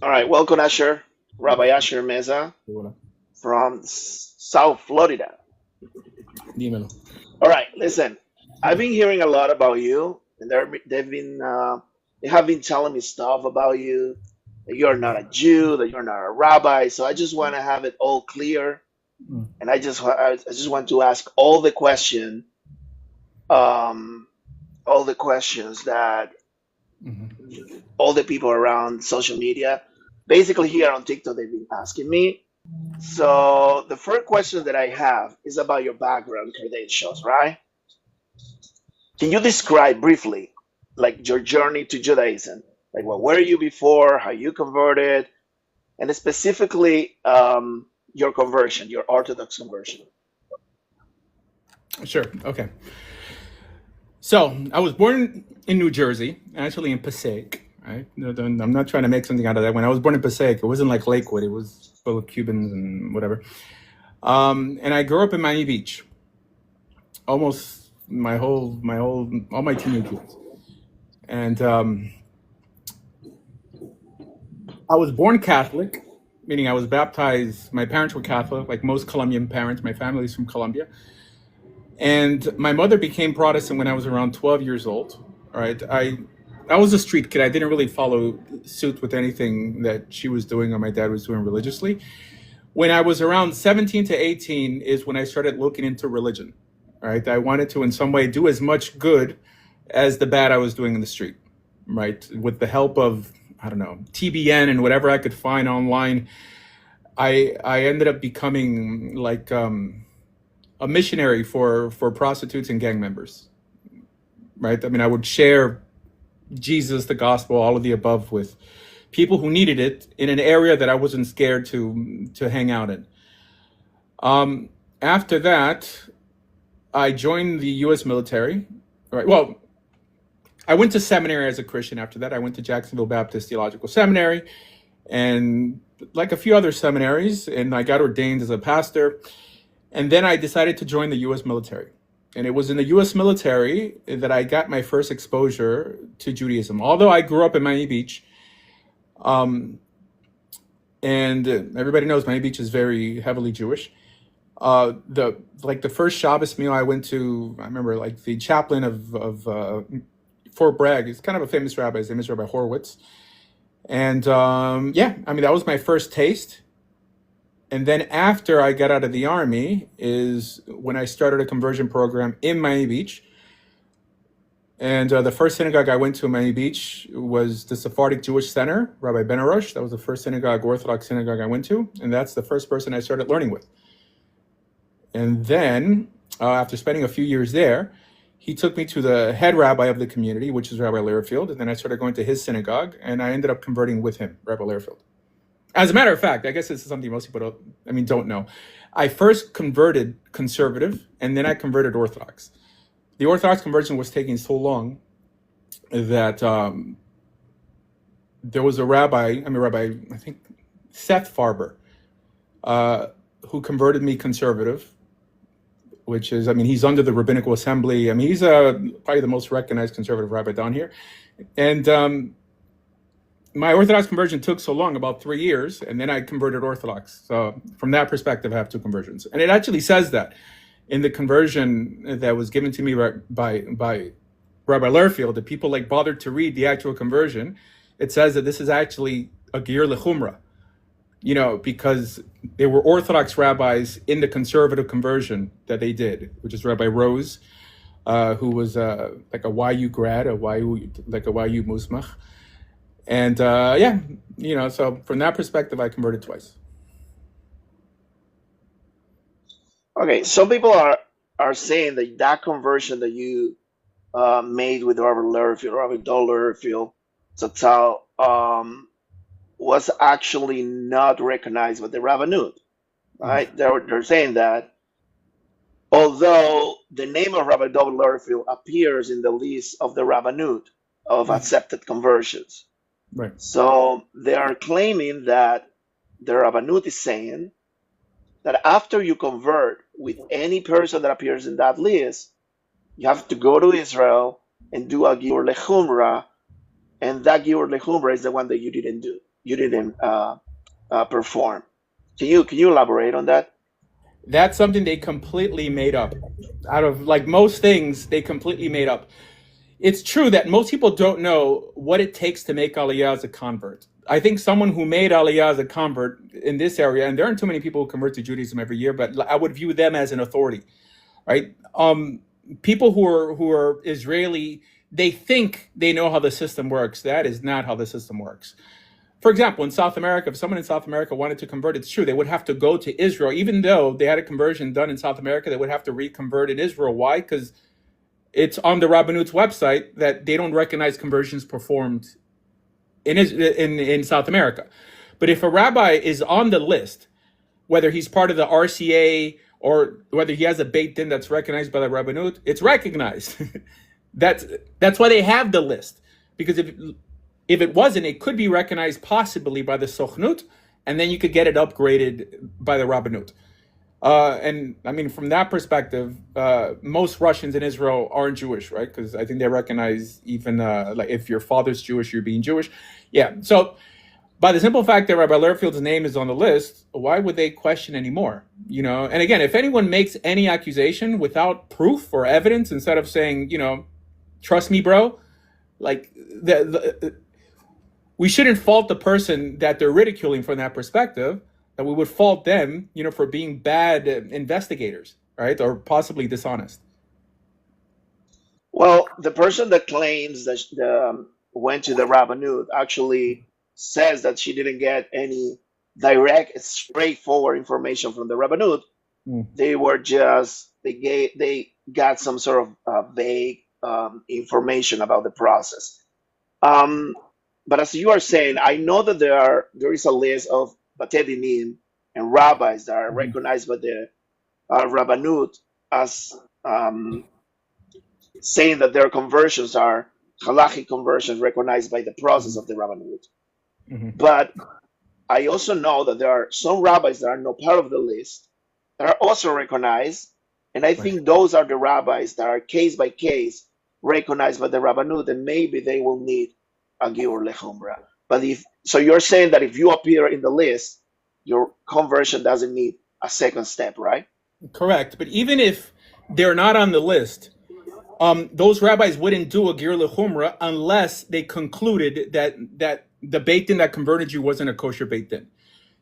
All right, welcome, Asher. Rabbi Asher Meza Hola. from South Florida. Dímelo. All right, listen, I've been hearing a lot about you, and they have been telling me stuff about you that you're not a Jew, that you're not a rabbi. So I just want to have it all clear, Mm. and I just want to ask um, all the questions that Mhm. all the people around social media, basically here on TikTok, they've been asking me. So the first question that I have is about your background credentials, right? Can you describe briefly, like your journey to Judaism? Like, what were you before? How you converted, and specifically your conversion, your Orthodox conversion. Sure. Okay. So I was born in New Jersey, actually in Passaic. Right. I'm not trying to make something out of that. When I was born in Passaic, it wasn't like Lakewood. It was full of Cubans and whatever. And I grew up in Miami Beach, almost all my teenage years. And I was born Catholic, meaning I was baptized. My parents were Catholic, like most Colombian parents. My family's from Colombia. And my mother became Protestant when I was around 12 years old. All right. I was a street kid. I didn't really follow suit with anything that she was doing or my dad was doing religiously. When I was around 17 to 18 is when I started looking into religion. All right. I wanted to, in some way, do as much good as the bad I was doing in the street. Right. With the help of, I don't know, TBN and whatever I could find online, I ended up becoming like a missionary for prostitutes and gang members, right? I mean, I would share Jesus, the gospel, all of the above with people who needed it in an area that I wasn't scared to hang out in. After that, I joined the U.S. military. Right. Well, I went to seminary as a Christian. After that, I went to Jacksonville Baptist Theological Seminary and like a few other seminaries, and I got ordained as a pastor. And then I decided to join the U.S. military. And it was in the U.S. military that I got my first exposure to Judaism. Although I grew up in Miami Beach, um, and everybody knows Miami Beach is very heavily Jewish. The first Shabbos meal I went to, I remember like the chaplain of Fort Bragg is kind of a famous rabbi. His name is Rabbi Horowitz. And yeah, I mean, that was my first taste. And then after I got out of the Army is when I started a conversion program in Miami Beach. And the first synagogue I went to in Miami Beach was the Sephardic Jewish Center, Rabbi Benarosh. That was the first Orthodox synagogue I went to. And that's the first person I started learning with. And then after spending a few years there, he took me to the head rabbi of the community, which is Rabbi Learfield. And then I started going to his synagogue, and I ended up converting with him, Rabbi Learfield. As a matter of fact, I guess this is something most people don't know. I first converted conservative, and then I converted Orthodox. The Orthodox conversion was taking so long that there was a rabbi, I think Seth Farber, who converted me conservative, which is, I mean, he's under the Rabbinical Assembly. I mean, he's probably the most recognized conservative rabbi down here. And my Orthodox conversion took so long, about 3 years, and then I converted Orthodox. So from that perspective, I have two conversions. And it actually says that in the conversion that was given to me by Rabbi Learfield, that people like bothered to read the actual conversion. It says that this is actually a gir lechumra, because there were Orthodox rabbis in the conservative conversion that they did, which is Rabbi Rose, who was like a YU grad, a YU musmach. And yeah, so from that perspective, I converted twice. Okay, some people are saying that conversion that you made with Robert Learfield, Robert Dole Learfield, Zatzal, was actually not recognized by the Rabbanut, right? They're saying that although the name of Rabbi Dole Learfield appears in the list of the Rabbanut of accepted conversions. Right. So they are claiming that the Rabbanut is saying that after you convert with any person that appears in that list, you have to go to Israel and do a Giur Lechumra, and that Giur Lechumra is the one that you didn't do. you didn't perform. Can you elaborate on that? That's something they completely made up. Out of like most things, they completely made up. It's true that most people don't know what it takes to make Aliyah as a convert. I think someone who made Aliyah as a convert in this area, and there aren't too many people who convert to Judaism every year, but I would view them as an authority, right? People who are Israeli, they think they know how the system works. That is not how the system works. For example, in South America, if someone in South America wanted to convert, it's true, they would have to go to Israel. Even though they had a conversion done in South America, they would have to reconvert in Israel. Why? Because it's on the Rabbanut's website that they don't recognize conversions performed in South America. But if a rabbi is on the list, whether he's part of the RCA or whether he has a Beit Din that's recognized by the Rabbanut, it's recognized. that's why they have the list. Because if it wasn't, it could be recognized possibly by the Sochnut, and then you could get it upgraded by the Rabbanut. And I mean, from that perspective, most Russians in Israel aren't Jewish, right? Because I think they recognize even like if your father's Jewish, you're being Jewish. Yeah. So by the simple fact that Rabbi Lehrfield's name is on the list, why would they question anymore? And again, if anyone makes any accusation without proof or evidence, instead of saying, trust me, bro, like we shouldn't fault the person that they're ridiculing from that perspective. That we would fault them, for being bad investigators, right, or possibly dishonest. Well, the person that claims that went to the Rabbanut actually says that she didn't get any direct, straightforward information from the Rabbanut. They were they got some sort of vague information about the process. But as you are saying, I know that there is a list of Batei Dinim and rabbis that are recognized by the Rabbanut as saying that their conversions are halachic conversions recognized by the process of the Rabbanut. But I also know that there are some rabbis that are not part of the list that are also recognized, and I think those are the rabbis that are case by case recognized by the Rabbanut, and maybe they will need a giur lechumra. But so you're saying that if you appear in the list, your conversion doesn't need a second step, right? Correct. But even if they're not on the list, those rabbis wouldn't do a giur lechumra unless they concluded that the Beit Din that converted you wasn't a kosher Beit Din.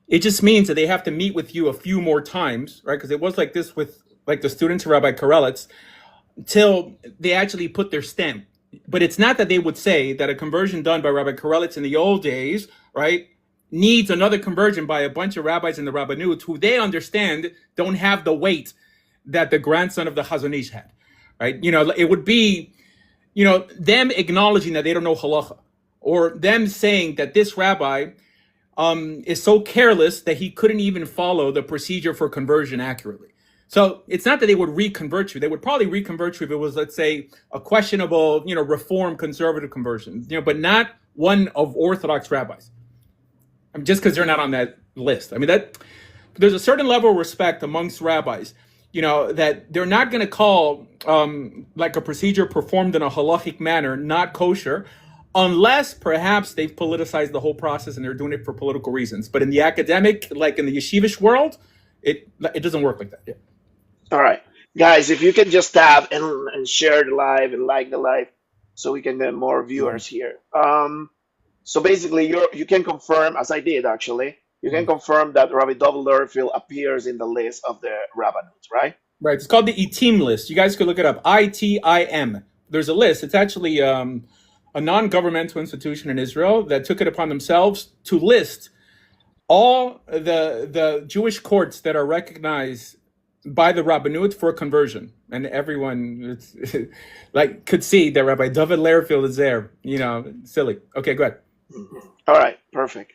It just means that they have to meet with you a few more times, right? Because it was like this with like the students of Rabbi Karelitz, till they actually put their stamp. But it's not that they would say that a conversion done by Rabbi Karelitz in the old days, right, needs another conversion by a bunch of rabbis in the Rabbanut who they understand don't have the weight that the grandson of the Chazon Ish had, right? It would be, them acknowledging that they don't know halacha, or them saying that this rabbi is so careless that he couldn't even follow the procedure for conversion accurately. So it's not that they would reconvert you. They would probably reconvert you if it was, let's say, a questionable, reform conservative conversion, but not one of Orthodox rabbis. Just because they're not on that list. That there's a certain level of respect amongst rabbis, that they're not going to call like a procedure performed in a halachic manner not kosher, unless perhaps they've politicized the whole process and they're doing it for political reasons. But in the academic, like in the yeshivish world, it doesn't work like that. Yeah. All right, guys, if you can just tap and share the live and like the live, so we can get more viewers here. So basically, you can confirm, as I did actually, you can confirm that Rabbi Dovel Lehrfield appears in the list of the Rabbanut, right? Right. It's called the ITIM list. You guys could look it up. ITIM. There's a list. It's actually a non-governmental institution in Israel that took it upon themselves to list all the Jewish courts that are recognized by the Rabbanut for conversion, and everyone could see that Rabbi David Lehrfield is there. Silly. Okay, go ahead. All right, perfect,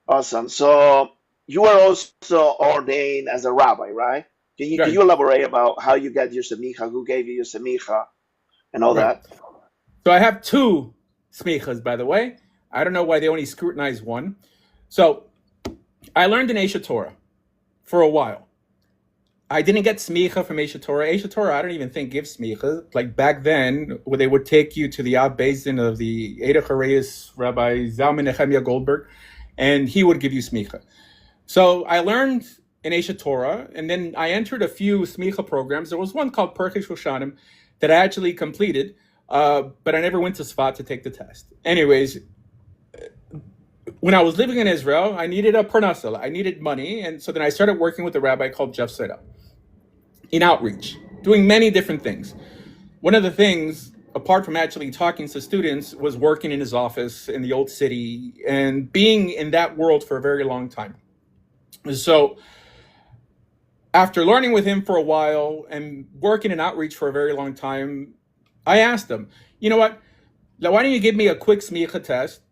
awesome. So you are also ordained as a rabbi, right? Can you elaborate about how you got your semicha, who gave you your semicha, and all that? So I have two semichas, by the way. I don't know why they only scrutinize one. So I learned in Eshet Torah for a while. I didn't get smicha from Eshet Torah. Eshet Torah, I don't even think gives smicha. Like back then, where they would take you to the Ab Beis Din of the Eidach Hareis, Rabbi Zalman Nehemiah Goldberg, and he would give you smicha. So I learned in Esha Torah, and then I entered a few smicha programs. There was one called Perkei Shoshanim that I actually completed, but I never went to Sfat to take the test. Anyways, when I was living in Israel, I needed a parnasa. I needed money, and so then I started working with a rabbi called Jeff Seidel in outreach, doing many different things. One of the things, apart from actually talking to students, was working in his office in the old city and being in that world for a very long time. So after learning with him for a while and working in outreach for a very long time, I asked him, you know what, now why don't you give me a quick smicha test?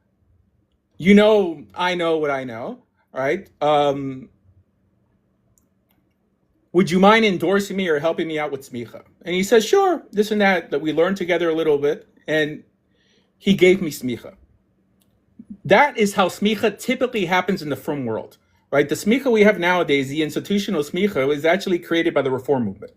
You know, I know what I know, all right? Would you mind endorsing me or helping me out with smicha? And he says, sure, this and that we learned together a little bit, and he gave me smicha. That is how smicha typically happens in the frum world, right? The smicha we have nowadays, the institutional smicha, is actually created by the Reform movement.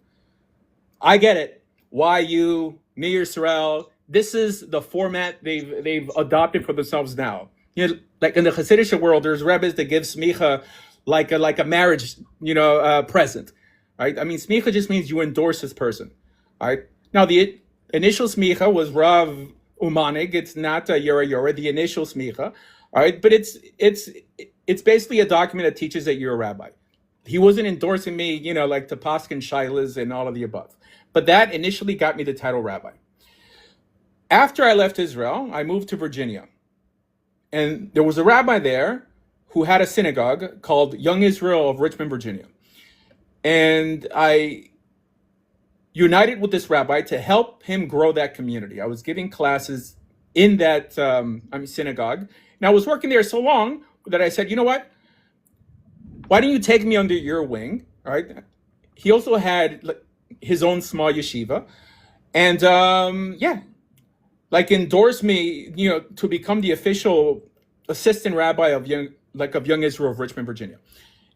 I get it. YU, Meir Sorel, this is the format they've adopted for themselves now. You know, like in the Hasidic world, there's rebbes that give smicha like a marriage, present, right? I mean, smicha just means you endorse this person, right? Now, the initial smicha was Rav Umanig. It's not a Yora, the initial smicha, all right? But it's basically a document that teaches that you're a rabbi. He wasn't endorsing me, like to Paskin Shilas and all of the above. But that initially got me the title rabbi. After I left Israel, I moved to Virginia. And there was a rabbi there who had a synagogue called Young Israel of Richmond, Virginia. And I united with this rabbi to help him grow that community. I was giving classes in that synagogue. And I was working there so long that I said, you know what? Why don't you take me under your wing? All right. He also had his own small yeshiva. And endorse me, to become the official assistant rabbi of Young Israel of Richmond, Virginia.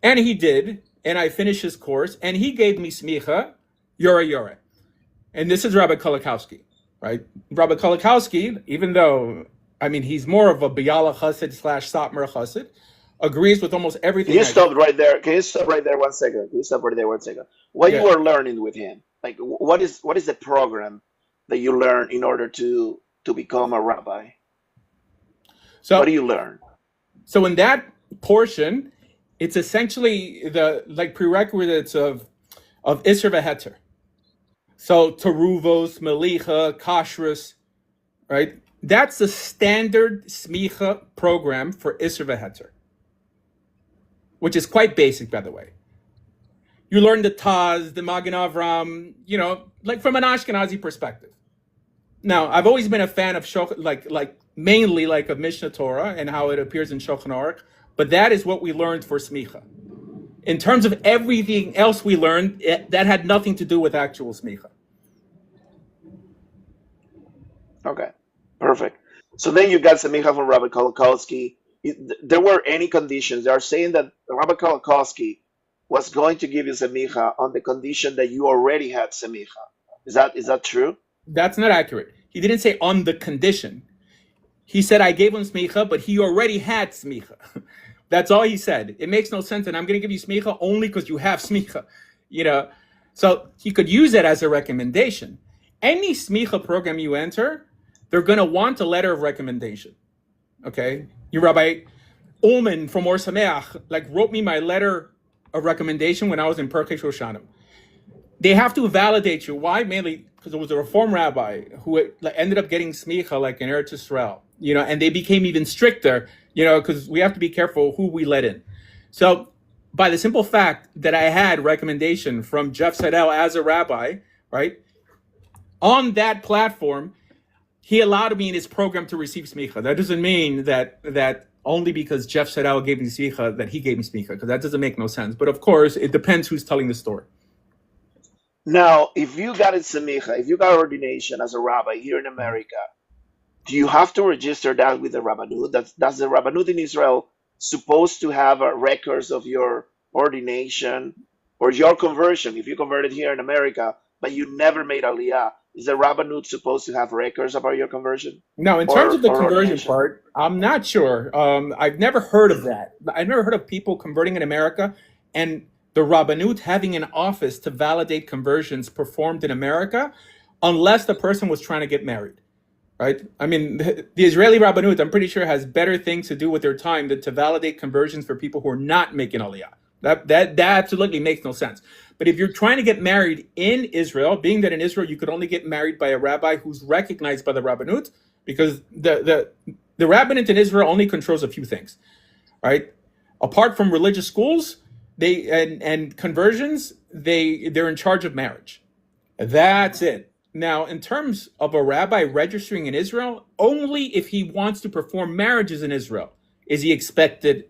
And he did, and I finished his course, and he gave me smicha, Yora. And this is Rabbi Kolakowski, right? Rabbi Kolakowski, even though, he's more of a Biala Chassid / Satmar Chassid, agrees with almost everything. Can you stop right there? 1 second? What you were learning with him? Like, what is the program that you learn in order to become a rabbi? So what do you learn? So in that portion, it's essentially the prerequisites of Isser v'Heter. So Teruvos, Melicha, Kashrus, right? That's the standard smicha program for Isser v'Heter, which is quite basic, by the way. You learn the Taz, the Magen Avram, from an Ashkenazi perspective. Now, I've always been a fan of mainly of Mishnah Torah and how it appears in Shulchan Aruch, but that is what we learned for smicha. In terms of everything else we learned, that had nothing to do with actual smicha. Okay, perfect. So then you got smicha from Rabbi Kolakowski. There were any conditions? They are saying that Rabbi Kolakowski was going to give you semicha on the condition that you already had semicha. Is that true? That's not accurate. He didn't say on the condition. He said I gave him smicha, but he already had smicha. That's all he said. It makes no sense, and I'm going to give you smicha only because you have smicha. So he could use it as a recommendation. Any smicha program you enter, they're going to want a letter of recommendation. Okay, your Rabbi Ullman from Or Sameach wrote me my letter of recommendation when I was in Perkei Shoshanim. They have to validate you. Why? Mainly because there was a Reform rabbi who ended up getting smicha in Eretz Yisrael, and they became even stricter, because we have to be careful who we let in. So by the simple fact that I had recommendation from Jeff Seidel as a rabbi, right, on that platform, he allowed me in his program to receive smicha. That doesn't mean that only because Jeff Seidel gave me smicha that he gave me smicha, because that doesn't make no sense. But of course, it depends who's telling the story. Now, if you got a semicha, if you got ordination as a rabbi here in America, do you have to register that with the Rabbanut? Does the Rabbanut in Israel supposed to have records of your ordination or your conversion? If you converted here in America, but you never made Aliyah, Is the rabbinate supposed to have records about your conversion Now, in terms of the or conversion ordination? part, I'm not sure. I've never heard of that. I've never heard of people converting in America and the rabbinut having an office to validate conversions performed in America, unless the person was trying to get married. Right? I mean, the Israeli rabbinut, I'm pretty sure, has better things to do with their time than to validate conversions for people who are not making aliyah. That absolutely makes no sense. But if you're trying to get married in Israel, being that in Israel you could only get married by a rabbi who's recognized by the rabbinut, because the rabbinate in Israel only controls a few things, right? Apart from religious schools, they and conversions, they're in charge of marriage. That's it. Now, in terms of a rabbi registering in Israel, only if he wants to perform marriages in Israel is he expected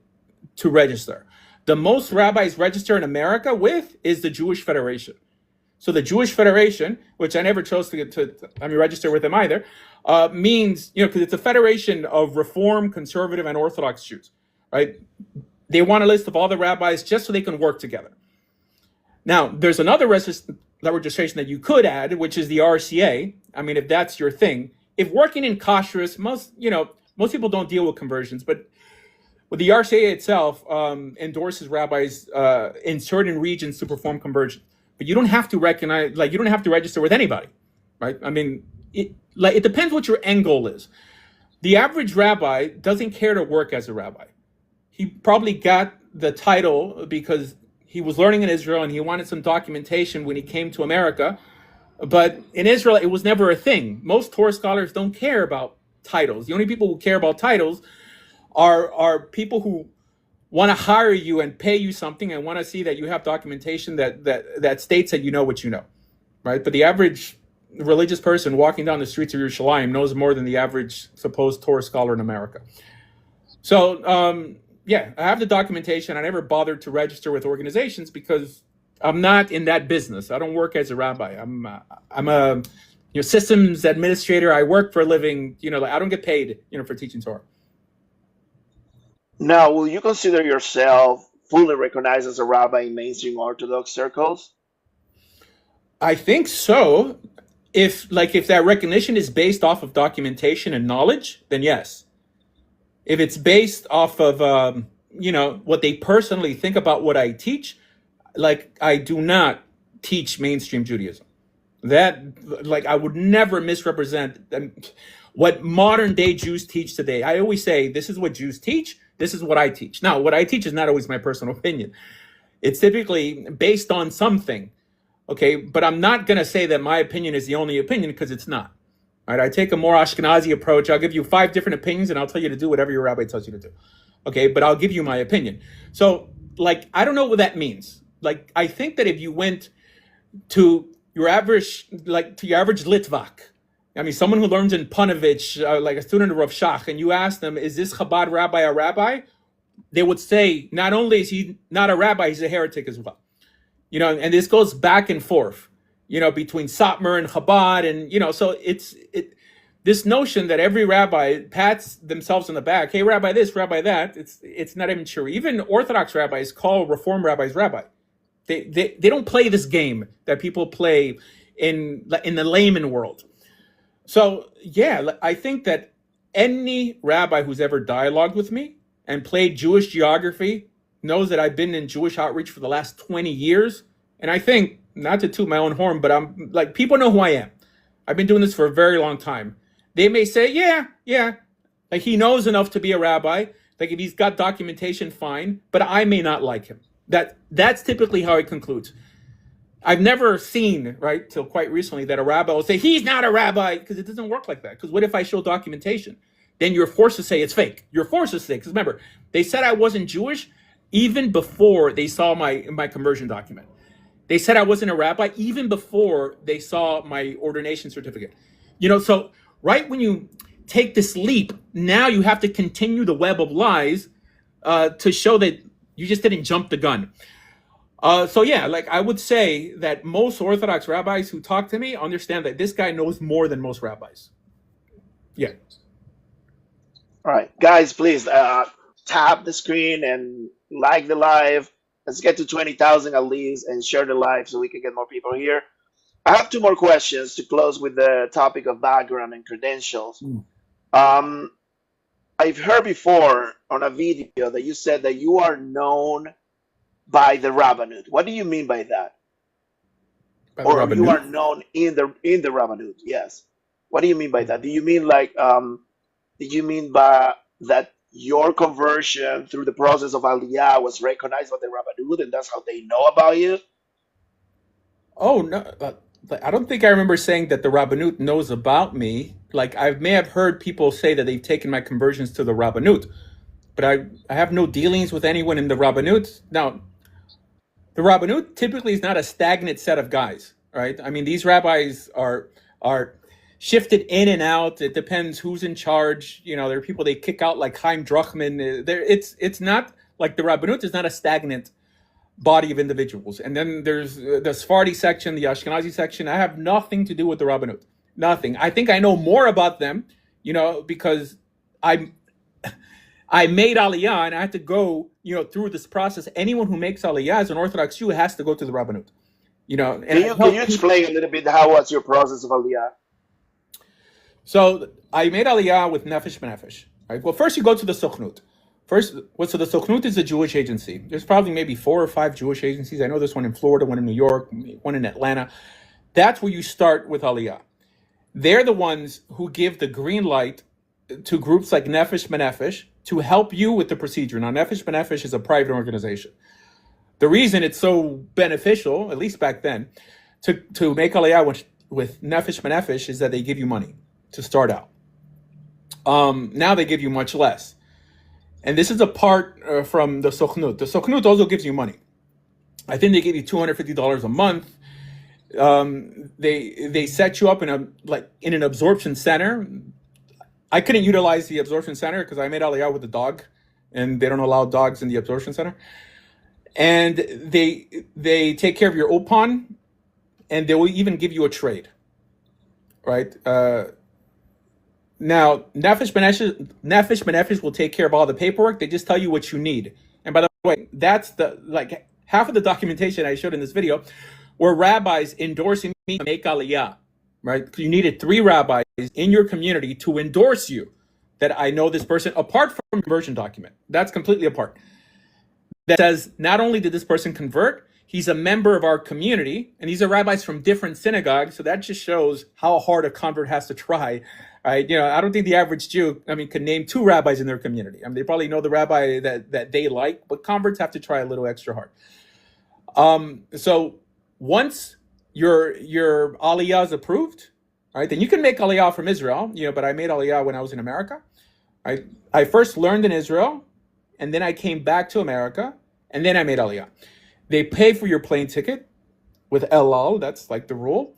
to register. The most rabbis register in America with is the Jewish Federation. So the Jewish Federation, which I never chose to register with them either, means, because it's a federation of Reform, Conservative, and Orthodox Jews, right? They want a list of all the rabbis just so they can work together. Now, there's another registration that you could add, which is the RCA. I mean, if that's your thing. If working in kashrus, most people don't deal with conversions, but the RCA itself endorses rabbis in certain regions to perform conversion. But you don't have to you don't have to register with anybody, right? I mean, it depends what your end goal is. The average rabbi doesn't care to work as a rabbi. He probably got the title because he was learning in Israel and he wanted some documentation when he came to America. But in Israel, it was never a thing. Most Torah scholars don't care about titles. The only people who care about titles are people who want to hire you and pay you something and want to see that you have documentation that states that you know what you know, right? But the average religious person walking down the streets of Yerushalayim knows more than the average supposed Torah scholar in America. So, I have the documentation. I never bothered to register with organizations because I'm not in that business. I don't work as a rabbi. I'm a systems administrator. I work for a living. I don't get paid, for teaching Torah. Now, will you consider yourself fully recognized as a rabbi in mainstream Orthodox circles? I think so. If that recognition is based off of documentation and knowledge, then yes. If it's based off of what they personally think about what I teach, I do not teach mainstream Judaism. That I would never misrepresent what modern day Jews teach today. I always say this is what Jews teach. This is what I teach. Now, what I teach is not always my personal opinion. It's typically based on something. Okay, but I'm not going to say that my opinion is the only opinion because it's not. Right? I take a more Ashkenazi approach. I'll give you 5 different opinions and I'll tell you to do whatever your rabbi tells you to do. Okay, but I'll give you my opinion. So, I don't know what that means. I think that if you went to your average, Litvak, I mean, someone who learns in Panovich, like a student of Rav Shach, and you ask them, is this Chabad rabbi a rabbi? They would say, not only is he not a rabbi, he's a heretic as well. And this goes back and forth, between Satmar and Chabad. And, so it's this notion that every rabbi pats themselves on the back. Hey, rabbi this, rabbi that. It's not even true. Even Orthodox rabbis call Reform rabbis rabbi. They don't play this game that people play in the layman world. So, I think that any rabbi who's ever dialogued with me and played Jewish geography knows that I've been in Jewish outreach for the last 20 years. And I think, not to toot my own horn, but I'm people know who I am. I've been doing this for a very long time. They may say, yeah, he knows enough to be a rabbi. If he's got documentation, fine, but I may not like him. That's typically how it concludes. I've never seen, right, till quite recently, that a rabbi will say, he's not a rabbi, because it doesn't work like that. Because what if I show documentation? Then you're forced to say it's fake. You're forced to say, because remember, they said I wasn't Jewish even before they saw my conversion document. They said I wasn't a rabbi even before they saw my ordination certificate. So right when you take this leap, now you have to continue the web of lies to show that you just didn't jump the gun. I would say that most Orthodox rabbis who talk to me understand that this guy knows more than most rabbis. Yeah. All right, guys, please tap the screen and like the live. Let's get to 20,000 at least and share the live so we can get more people here. I have two more questions to close with the topic of background and credentials. Mm. Um, I've heard before on a video that you said that you are known by the rabbinate. What do you mean by that? By the Or you are rabbinut? known in the rabbinate? Yes. What do you mean by that? Do you mean like do you mean by that your conversion through the process of Aliyah was recognized by the rabbinate and that's how they know about you? Oh no, I don't think I remember saying that the rabbinut knows about me. Like I may have heard people say that they've taken my conversions to the rabbinut, but I have no dealings with anyone in the rabbinut. Now, the rabbinut typically is not a stagnant set of guys, right? I mean, these rabbis are shifted in and out. It depends who's in charge. You know, there are people they kick out like Chaim Drachman. There, it's not like the rabbinut is not a stagnant body of individuals. And then there's the Sephardi section, the Ashkenazi section. I have nothing to do with the rabbinut. Nothing. I think I know more about them, because I I made Aliyah and I had to go, through this process. Anyone who makes Aliyah as an Orthodox Jew has to go to the rabbinut, and I Can you help people. explain a little bit how was your process of Aliyah? So I made Aliyah with Nefesh B'Nefesh. Right. Well, first you go to the Sochnut. So the Sochnut is a Jewish agency. There's probably maybe 4 or 5 Jewish agencies. I know there's one in Florida, one in New York, one in Atlanta. That's where you start with Aliyah. They're the ones who give the green light to groups like Nefesh B'Nefesh to help you with the procedure. Now, Nefesh B'Nefesh is a private organization. The reason it's so beneficial, at least back then, to make Aliyah with Nefesh B'Nefesh is that they give you money to start out. Now they give you much less. And this is a part from the Sochnut. The Sochnut also gives you money. I think they give you $250 a month. They set you up in an absorption center. I couldn't utilize the absorption center because I made Aliyah with a dog, and they don't allow dogs in the absorption center. And they take care of your ulpan, and they will even give you a trade, right? Now, Nefesh B'Nefesh will take care of all the paperwork. They just tell you what you need. And by the way, that's half of the documentation I showed in this video were rabbis endorsing me to make Aliyah, right? You needed 3 rabbis in your community to endorse you that I know this person, apart from the conversion document. That's completely apart. That says not only did this person convert, he's a member of our community, and these are rabbis from different synagogues. So that just shows how hard a convert has to try. Right? I don't think the average Jew, could name 2 rabbis in their community. They probably know the rabbi that they like, but converts have to try a little extra hard. So once your Aliyah is approved, right, then you can make Aliyah from Israel. But I made Aliyah when I was in America. Right? I first learned in Israel, and then I came back to America, and then I made Aliyah. They pay for your plane ticket with El Al. That's like the rule.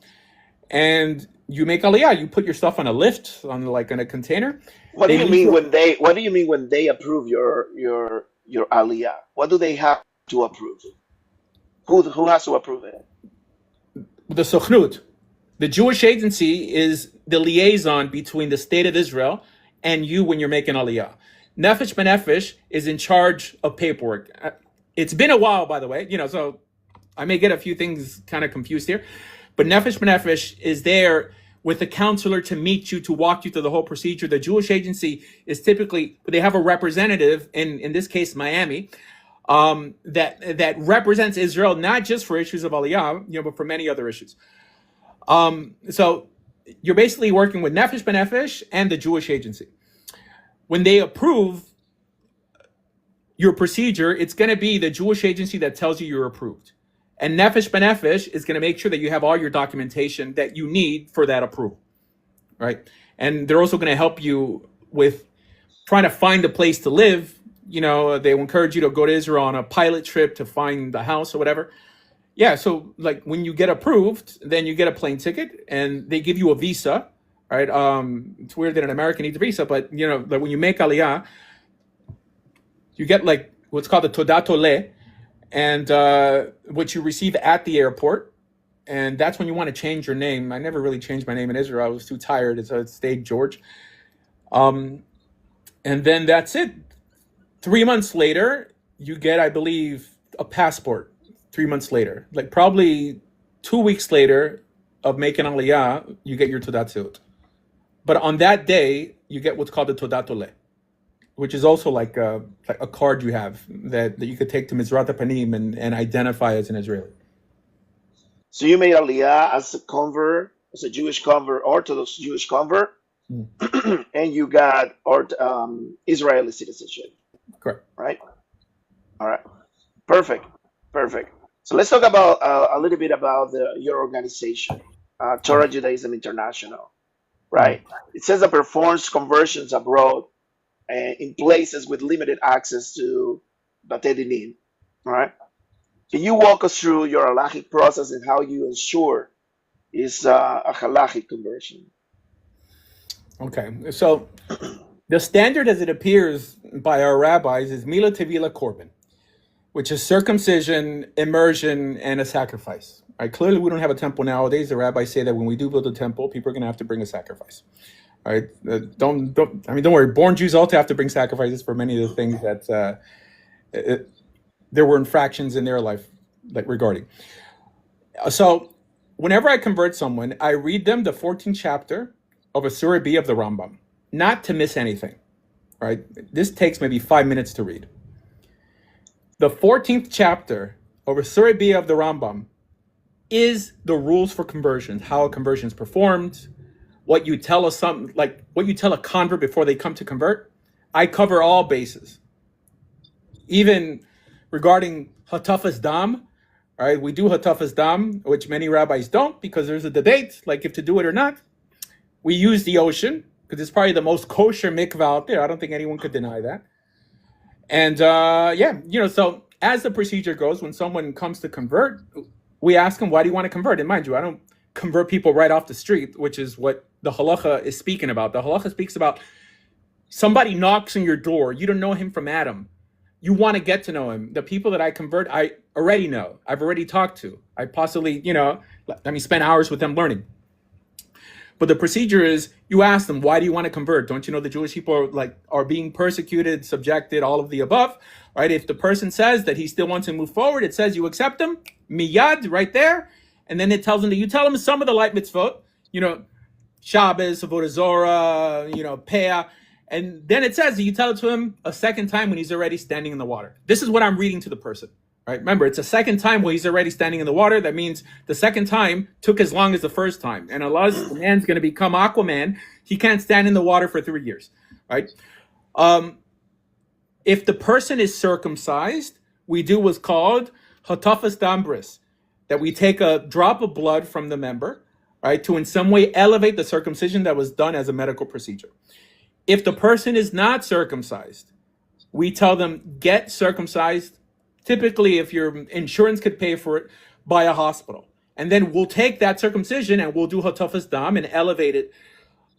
And you make Aliyah. You put your stuff on a lift, on a container. What do you mean when they approve your Aliyah? What do they have to approve? Who has to approve it? The Sochnut, the Jewish agency, is the liaison between the state of Israel and you when you're making Aliyah. Nefesh B'Nefesh is in charge of paperwork. It's been a while, by the way, so I may get a few things kind of confused here. But Nefesh B'Nefesh is there with a counselor to meet you, to walk you through the whole procedure. The Jewish agency is typically, they have a representative, in this case, Miami, that represents Israel, not just for issues of Aliyah, but for many other issues. So you're basically working with Nefesh B'Nefesh and the Jewish agency. When they approve your procedure, it's going to be the Jewish agency that tells you you're approved. And Nefesh B'Nefesh is going to make sure that you have all your documentation that you need for that approval, right? And they're also going to help you with trying to find a place to live. They will encourage you to go to Israel on a pilot trip to find the house or whatever. Yeah, so when you get approved, then you get a plane ticket and they give you a visa, right? It's weird that an American needs a visa, but when you make Aliyah, you get what's called the Todat Oleh, and which you receive at the airport. And that's when you want to change your name. I never really changed my name in Israel. I was too tired, so it stayed George. And then that's it. 3 months later, you get, I believe, a passport. 3 months later. Probably 2 weeks later, of making aliyah, you get your Todat Zehut. But on that day, you get what's called the Todat Oleh, which is also like a card you have that you could take to Mizrat HaPanim and identify as an Israeli. So you made Aliyah as a convert, as a Jewish convert, Orthodox Jewish convert, and you got Israeli citizenship. Correct. Right? All right. Perfect. Perfect. So let's talk about a little bit about your organization, Torah Judaism International. Right? It says it performs conversions abroad in places with limited access to Batei Dinim. All right? Can you walk us through your halachic process and how you ensure it's a halachic conversion? Okay, so the standard as it appears by our rabbis is Mila Tevila Korban, which is circumcision, immersion, and a sacrifice. Right? Clearly, we don't have a temple nowadays. The rabbis say that when we do build a temple, people are going to have to bring a sacrifice. All right? Don't worry. Born Jews also have to bring sacrifices for many of the things that there were infractions in their life, like regarding. So, whenever I convert someone, I read them the 14th chapter of a Surah B of the Rambam, not to miss anything. Right? This takes maybe 5 minutes to read. The 14th chapter of a Surah B of the Rambam is the rules for conversions, how a conversion is performed, what you tell what you tell a convert before they come to convert. I cover all bases, even regarding hatafas dam. All right, we do hatafas dam, which many rabbis don't because there's a debate, like if to do it or not. We use the ocean because it's probably the most kosher mikvah out there. I don't think anyone could deny that. And so as the procedure goes, when someone comes to convert, we ask them, why do you want to convert? And mind you, I don't convert people right off the street, which is what the halacha is speaking about. The halacha speaks about somebody knocks on your door. You don't know him from Adam. You want to get to know him. The people that I convert, I already know. I've already talked to. I possibly, spend hours with them learning. But the procedure is, you ask them, why do you want to convert? Don't you know the Jewish people are being persecuted, subjected, all of the above, right? If the person says that he still wants to move forward, it says you accept him, miyad, right there. And then it tells him that you tell him some of the light mitzvot, Shabbos, Avodah Zorah, Peah. And then it says that you tell it to him a second time when he's already standing in the water. This is what I'm reading to the person. Right? Remember, it's a second time where he's already standing in the water. That means the second time took as long as the first time. And unless the man's going to become Aquaman, he can't stand in the water for 3 years. Right? If the person is circumcised, we do what's called hatafas dambris, that we take a drop of blood from the member, right, to in some way elevate the circumcision that was done as a medical procedure. If the person is not circumcised, we tell them, get circumcised. Typically, if your insurance could pay for it, by a hospital. And then we'll take that circumcision and we'll do hatafas dam and elevate it,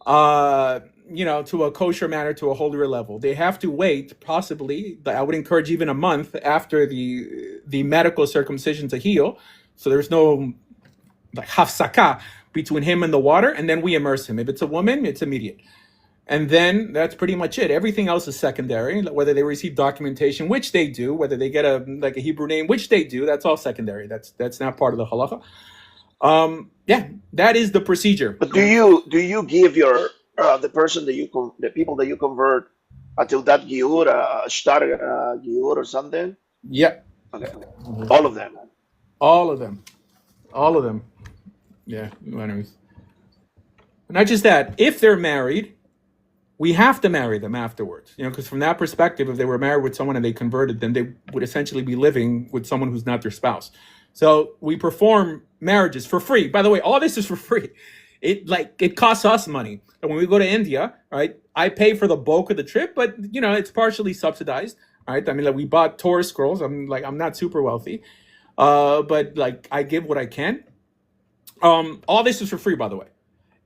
to a kosher manner, to a holier level. They have to wait, possibly, I would encourage even a month after the medical circumcision to heal. So there's no hafsaka between him and the water, and then we immerse him. If it's a woman, it's immediate. And then that's pretty much it. Everything else is secondary. Whether they receive documentation, which they do, whether they get a Hebrew name, which they do, that's all secondary. That's not part of the halacha. That is the procedure. But do you give your the people that you convert until that giur, shtar giur or something? Yeah. Okay. All of them. All of them. Yeah. Anyways. Not just that. If they're married, we have to marry them afterwards, because from that perspective, if they were married with someone and they converted, then they would essentially be living with someone who's not their spouse. So we perform marriages for free. By the way, all this is for free. It costs us money. And when we go to India, right, I pay for the bulk of the trip, but it's partially subsidized. Right? I mean, we bought Torah scrolls. I'm not super wealthy, but I give what I can. All this is for free, by the way,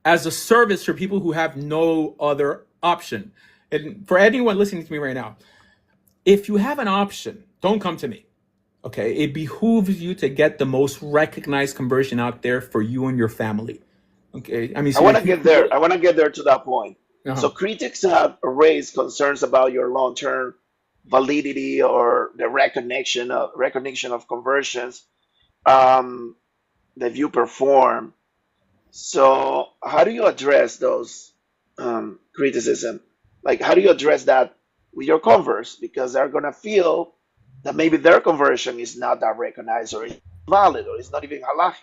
as a service for people who have no other option. And for anyone listening to me right now, if you have an option, don't come to me. Okay, it behooves you to get the most recognized conversion out there for you and your family. Okay, I want to get there. I want to get there to that point. Uh-huh. So critics have raised concerns about your long-term validity or the recognition of conversions that you perform. So how do you address those criticism? Like, how do you address that with your converse? Because they're gonna feel that maybe their conversion is not that recognized or valid or it's not even halachic.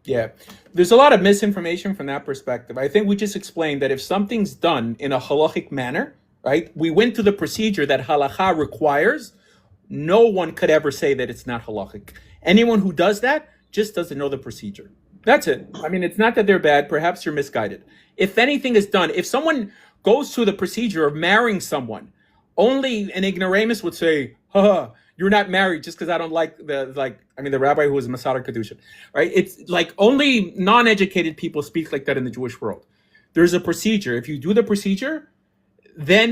Yeah. There's a lot of misinformation from that perspective. I think we just explained that if something's done in a halachic manner, right, we went through the procedure that halacha requires, no one could ever say that it's not halachic. Anyone who does that just doesn't know the procedure. That's it. I mean, it's not that they're bad. Perhaps you're misguided. If anything is done, if someone goes through the procedure of marrying someone, only an ignoramus would say, "Ha, you're not married just because I don't like the rabbi who was Masada Kedushin," right? It's like only non-educated people speak like that in the Jewish world. There's a procedure. If you do the procedure, then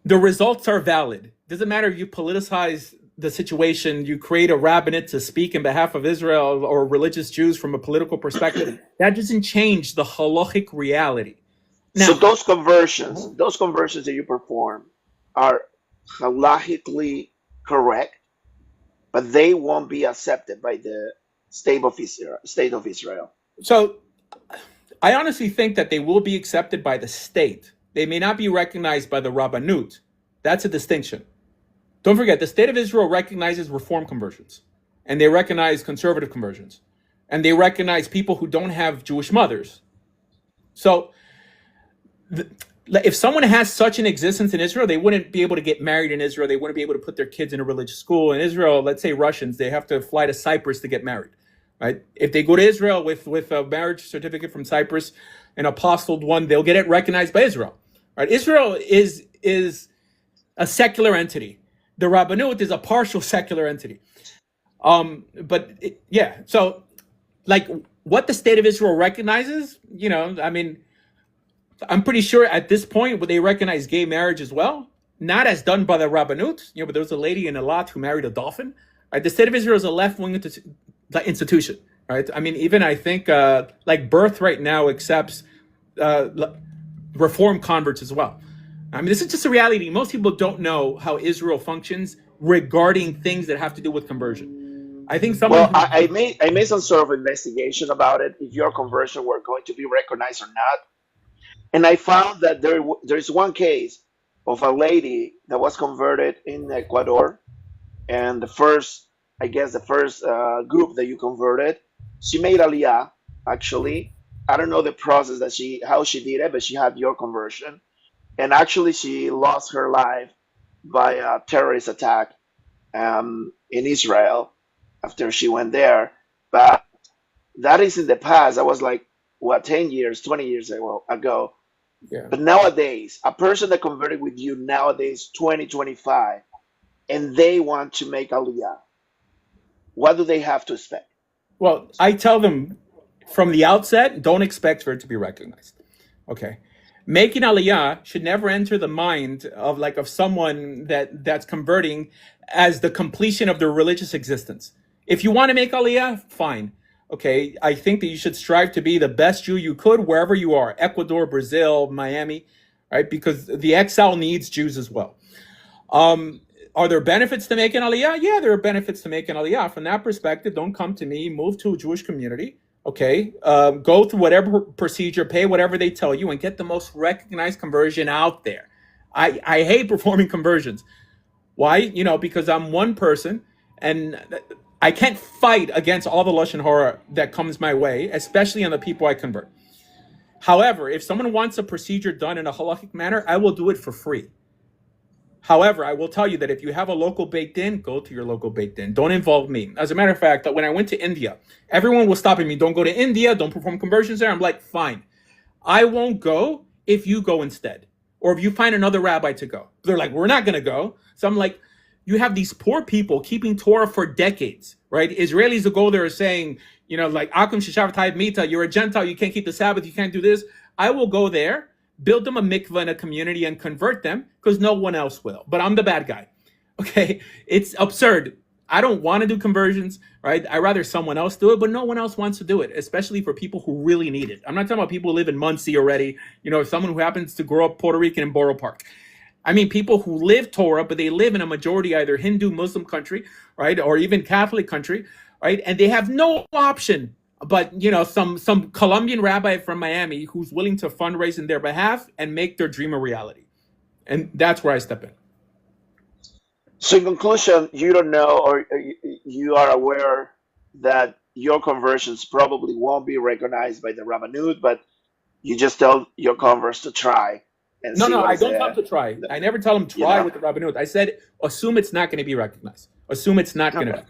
the results are valid. Doesn't matter if you politicize the situation, you create a rabbinate to speak in behalf of Israel or religious Jews from a political perspective. That doesn't change the halachic reality. So Now, those conversions that you perform are halachically correct, but they won't be accepted by the state of Israel. State of Israel. so I honestly think that they will be accepted by the state. They may not be recognized by the rabbanut. That's a distinction. Don't forget, the state of Israel recognizes reform conversions, and they recognize conservative conversions, and they recognize people who don't have Jewish mothers. So if someone has such an existence in Israel, they wouldn't be able to get married in Israel. They wouldn't be able to put their kids in a religious school. In Israel, let's say Russians, they have to fly to Cyprus to get married, right? If they go to Israel with a marriage certificate from Cyprus, an apostilled one, they'll get it recognized by Israel, right? Israel is a secular entity. The Rabbanut is a partial secular entity. Yeah. So, like, what the state of Israel recognizes, I mean, I'm pretty sure at this point would they recognize gay marriage as well, not as done by the Rabbanut. But there was a lady in Elat who married a dolphin. Right? The state of Israel is a left-wing institution. Right? I mean, even I think like Birth right now accepts reform converts as well. I mean, this is just a reality. Most people don't know how Israel functions regarding things that have to do with conversion. I think Well, someone I made some sort of investigation about it, if your conversion were going to be recognized or not, and I found that there's one case of a lady that was converted in Ecuador, and the first group that you converted, she made Aliyah. Actually, I don't know the process how she did it, but she had your conversion, and actually she lost her life by a terrorist attack in Israel after she went there. But that is in the past. That was like, what, 10 years, 20 years ago. yeah. But nowadays, a person that converted with you nowadays, 2025, and they want to make Aliyah, what do they have to expect? Well, I tell them from the outset, don't expect for it to be recognized. Okay. Making aliyah should never enter the mind of someone that's converting as the completion of their religious existence. If you want to make aliyah, fine. Okay. I think that you should strive to be the best Jew you could wherever you are, Ecuador, Brazil, Miami, right? Because the exile needs Jews as well. Are there benefits to making aliyah? Yeah, there are benefits to making aliyah. From that perspective, don't come to me, move to a Jewish community, okay? Go through whatever procedure, pay whatever they tell you, and get the most recognized conversion out there. I hate performing conversions. Why? Because I'm one person, and I can't fight against all the lashon hara that comes my way, especially on the people I convert. However, if someone wants a procedure done in a halachic manner, I will do it for free. However, I will tell you that if you have a local Beit Din, go to your local Beit Din. Don't involve me. As a matter of fact, when I went to India, everyone was stopping me. Don't go to India. Don't perform conversions there. I'm like, fine. I won't go if you go instead. Or if you find another rabbi to go. They're like, we're not going to go. So I'm like, you have these poor people keeping Torah for decades, right? Israelis who go there are saying, like, Akum Shishav Taib Mita, you're a Gentile. You can't keep the Sabbath. You can't do this. I will go there, build them a mikveh in a community and convert them because no one else will. But I'm the bad guy. Okay? It's absurd. I don't want to do conversions, right? I'd rather someone else do it, but no one else wants to do it, especially for people who really need it. I'm not talking about people who live in Muncie already, someone who happens to grow up Puerto Rican in Borough Park. I mean, people who live Torah, but they live in a majority either Hindu, Muslim country, right? Or even Catholic country, right? And they have no option but some Colombian rabbi from Miami who's willing to fundraise in their behalf and make their dream a reality. And that's where I step in. So in conclusion, you don't know, or you are aware that your conversions probably won't be recognized by the rabbinut, but you just tell your converts to try and see No, what I is don't tell them to try. I never tell them try with the rabbinut. I said assume it's not going to be recognized. Assume it's not going to be.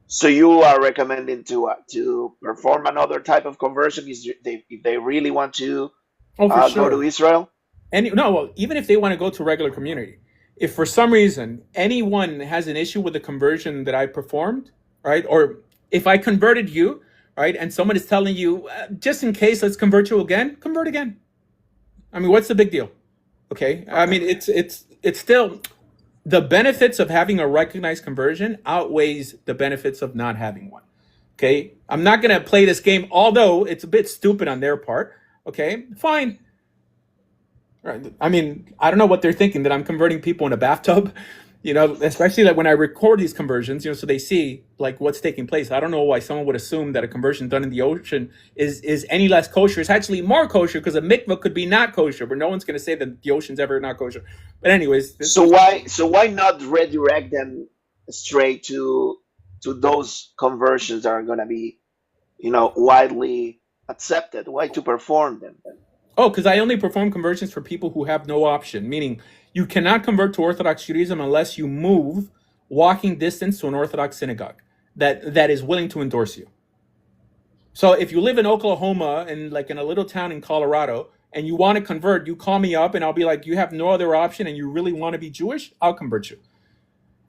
So you are recommending to perform another type of conversion if they really want to go to Israel? Well, even if they want to go to a regular community, if for some reason anyone has an issue with the conversion that I performed, right, or if I converted you, right, and someone is telling you, just in case, let's convert you again, convert again. I mean, what's the big deal? Okay, I mean, it's still the benefits of having a recognized conversion outweighs the benefits of not having one. Okay, I'm not gonna play this game, although it's a bit stupid on their part. Okay, fine. Right. I mean, I don't know what they're thinking, that I'm converting people in a bathtub, especially like when I record these conversions, so they see like what's taking place. I don't know why someone would assume that a conversion done in the ocean is any less kosher. It's actually more kosher because a mikvah could be not kosher, but no one's going to say that the ocean's ever not kosher. But anyways. So why not redirect them straight to those conversions that are going to be, widely accepted? Why to perform them then? Oh, because I only perform conversions for people who have no option, meaning you cannot convert to Orthodox Judaism unless you move walking distance to an Orthodox synagogue that is willing to endorse you. So if you live in Oklahoma and like in a little town in Colorado and you want to convert, you call me up and I'll be like, you have no other option and you really want to be Jewish, I'll convert you.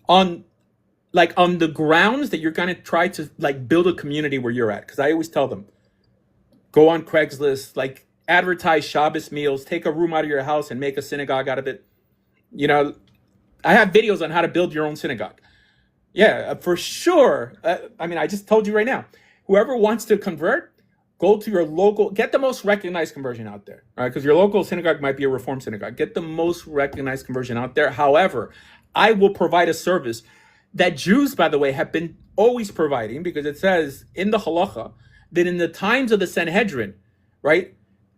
On the grounds that you're going to try to like build a community where you're at. Because I always tell them, go on Craigslist, like advertise Shabbos meals, take a room out of your house and make a synagogue out of it. I have videos on how to build your own synagogue. Yeah, for sure. I mean, I just told you right now, whoever wants to convert, go to your local, get the most recognized conversion out there, right? Because your local synagogue might be a Reform synagogue. Get the most recognized conversion out there. However, I will provide a service that Jews, by the way, have been always providing, because it says in the halacha that in the times of the Sanhedrin, right,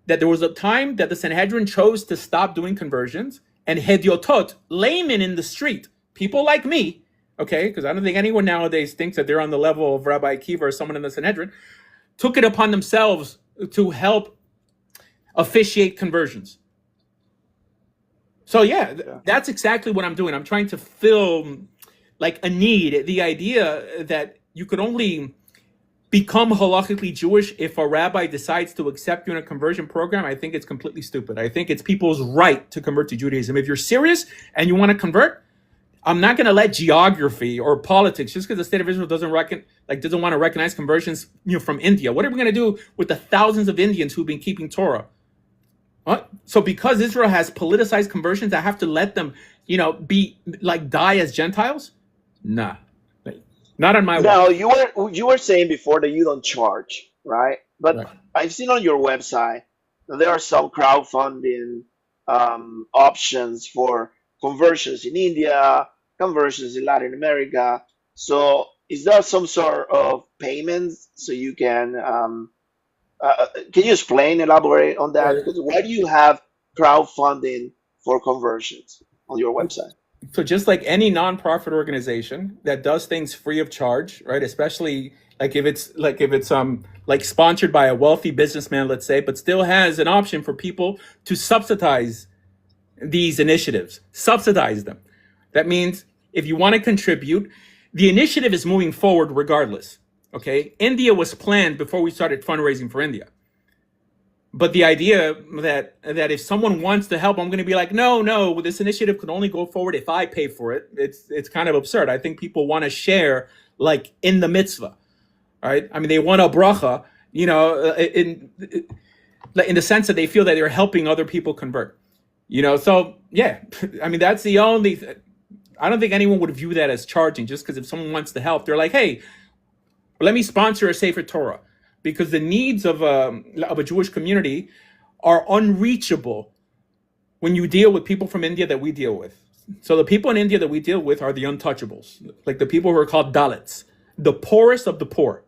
that there was a time that the Sanhedrin chose to stop doing conversions, and hedyotot, laymen in the street, people like me, okay, because I don't think anyone nowadays thinks that they're on the level of Rabbi Akiva or someone in the Sanhedrin, took it upon themselves to help officiate conversions. So yeah, that's exactly what I'm doing. I'm trying to fill like a need, the idea that you could only become halachically Jewish if a rabbi decides to accept you in a conversion program. I think it's completely stupid. I think it's people's right to convert to Judaism. If you're serious and you want to convert, I'm not going to let geography or politics, just because the state of Israel doesn't want to recognize conversions, from India. What are we going to do with the thousands of Indians who've been keeping Torah? What? So because Israel has politicized conversions, I have to let them, be like die as Gentiles? Nah. Not on my No, you were saying before that you don't charge, right? But right. I've seen on your website that there are some crowdfunding options for conversions in India, conversions in Latin America. So is there some sort of payments so you can you elaborate on that? Because why do you have crowdfunding for conversions on your website? So just like any nonprofit organization that does things free of charge, right? Especially if it's sponsored by a wealthy businessman, let's say, but still has an option for people to subsidize these initiatives, subsidize them. That means if you want to contribute, the initiative is moving forward regardless. Okay, India was planned before we started fundraising for India. But the idea that if someone wants to help, I'm going to be like, no, this initiative could only go forward if I pay for it. It's kind of absurd. I think people want to share like in the mitzvah, right? I mean, they want a bracha, in the sense that they feel that they're helping other people convert, So yeah, I mean, that's the only. I don't think anyone would view that as charging, just because if someone wants to help, they're like, hey, let me sponsor a Sefer Torah. Because the needs of a Jewish community are unreachable when you deal with people from India that we deal with. So the people in India that we deal with are the untouchables, like the people who are called Dalits. the poorest of the poor.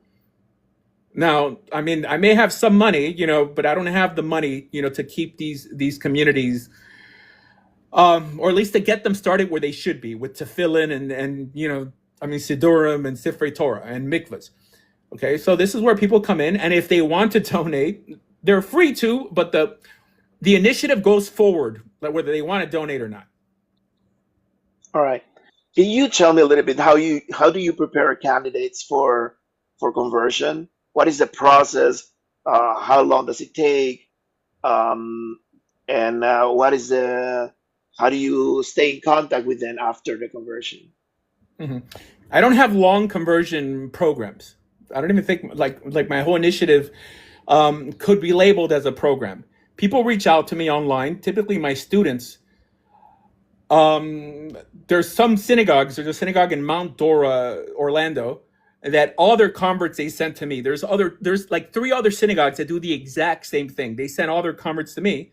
Now, I mean, I may have some money, but I don't have the money, to keep these communities, or at least to get them started where they should be with tefillin and I mean, sidurim and sifrei Torah and mikvahs. Okay, so this is where people come in, and if they want to donate, they're free to, but the initiative goes forward, like whether they want to donate or not. All right. Can you tell me a little bit how do you prepare candidates for conversion? What is the process? How long does it take? And how do you stay in contact with them after the conversion? Mm-hmm. I don't have long conversion programs. I don't even think like my whole initiative could be labeled as a program. People reach out to me online. Typically, my students. There's some synagogues. There's a synagogue in Mount Dora, Orlando, that all their converts they sent to me. There's like 3 other synagogues that do the exact same thing. They send all their converts to me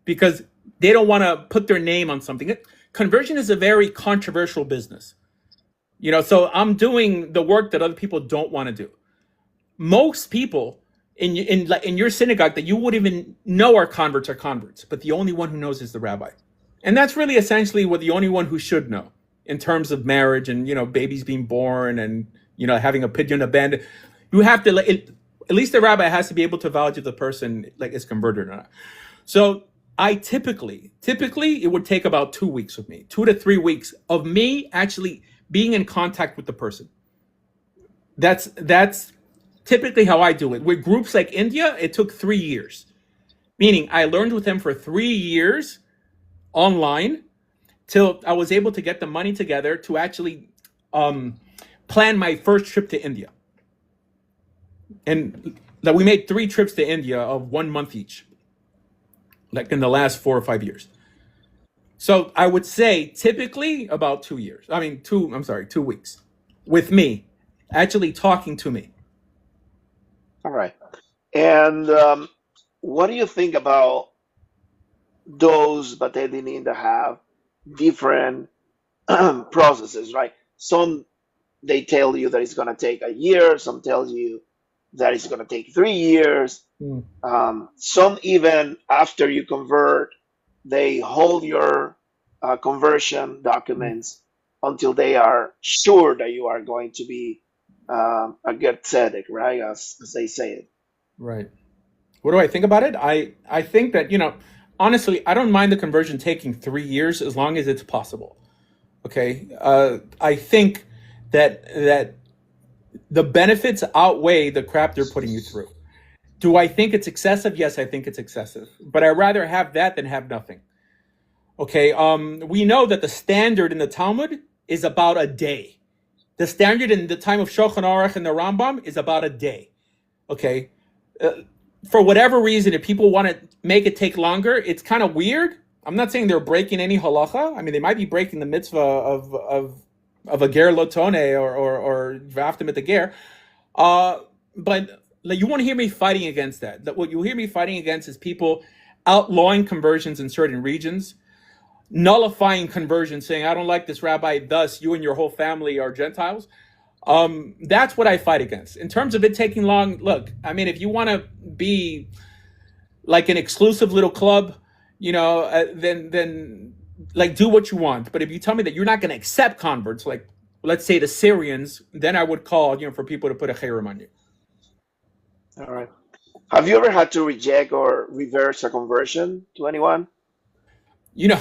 because they don't want to put their name on something. Conversion is a very controversial business. So I'm doing the work that other people don't want to do. Most people in your synagogue that you wouldn't even know are converts, but the only one who knows is the rabbi. And that's really essentially what the only one who should know in terms of marriage and, babies being born and, having a pidyon abandoned. You have to, at least the rabbi has to be able to validate the person like is converted or not. So I typically, it would take about 2 weeks with me, 2 to 3 weeks of me actually being in contact with the person. That's typically how I do it. With groups like India, it took 3 years, meaning I learned with them for 3 years online till I was able to get the money together to actually plan my first trip to India. And that we made 3 trips to India of 1 month each, like in the last 4 or 5 years. So I would say typically about 2 years. 2 weeks with me actually talking to me. All right. And what do you think about those Batei Dinim that have different processes, right? Some they tell you that it's going to take a year. Some tell you that it's going to take 3 years. Some even after you convert, they hold your conversion documents until they are sure that you are going to be a good tzedek, right? As they say it. Right. What do I think about it? I think that, honestly, I don't mind the conversion taking 3 years as long as it's possible. Okay. I think that the benefits outweigh the crap they're putting you through. Do I think it's excessive? Yes, I think it's excessive. But I'd rather have that than have nothing. Okay. We know that the standard in the Talmud is about a day. The standard in the time of Shulchan Aruch and the Rambam is about a day. Okay. For whateger reason, if people want to make it take longer, it's kind of weird. I'm not saying they're breaking any halacha. I mean, they might be breaking the mitzvah of a ger lotone or vaftim at the ger. But you won't hear me fighting against that. What you'll hear me fighting against is people outlawing conversions in certain regions, nullifying conversions, saying, I don't like this rabbi, thus you and your whole family are Gentiles. That's what I fight against. In terms of it taking long, look, I mean, if you want to be like an exclusive little club, then like do what you want. But if you tell me that you're not going to accept converts, like let's say the Syrians, then I would call, for people to put a cherem on you. All right. Have you ever had to reject or reverse a conversion to anyone? I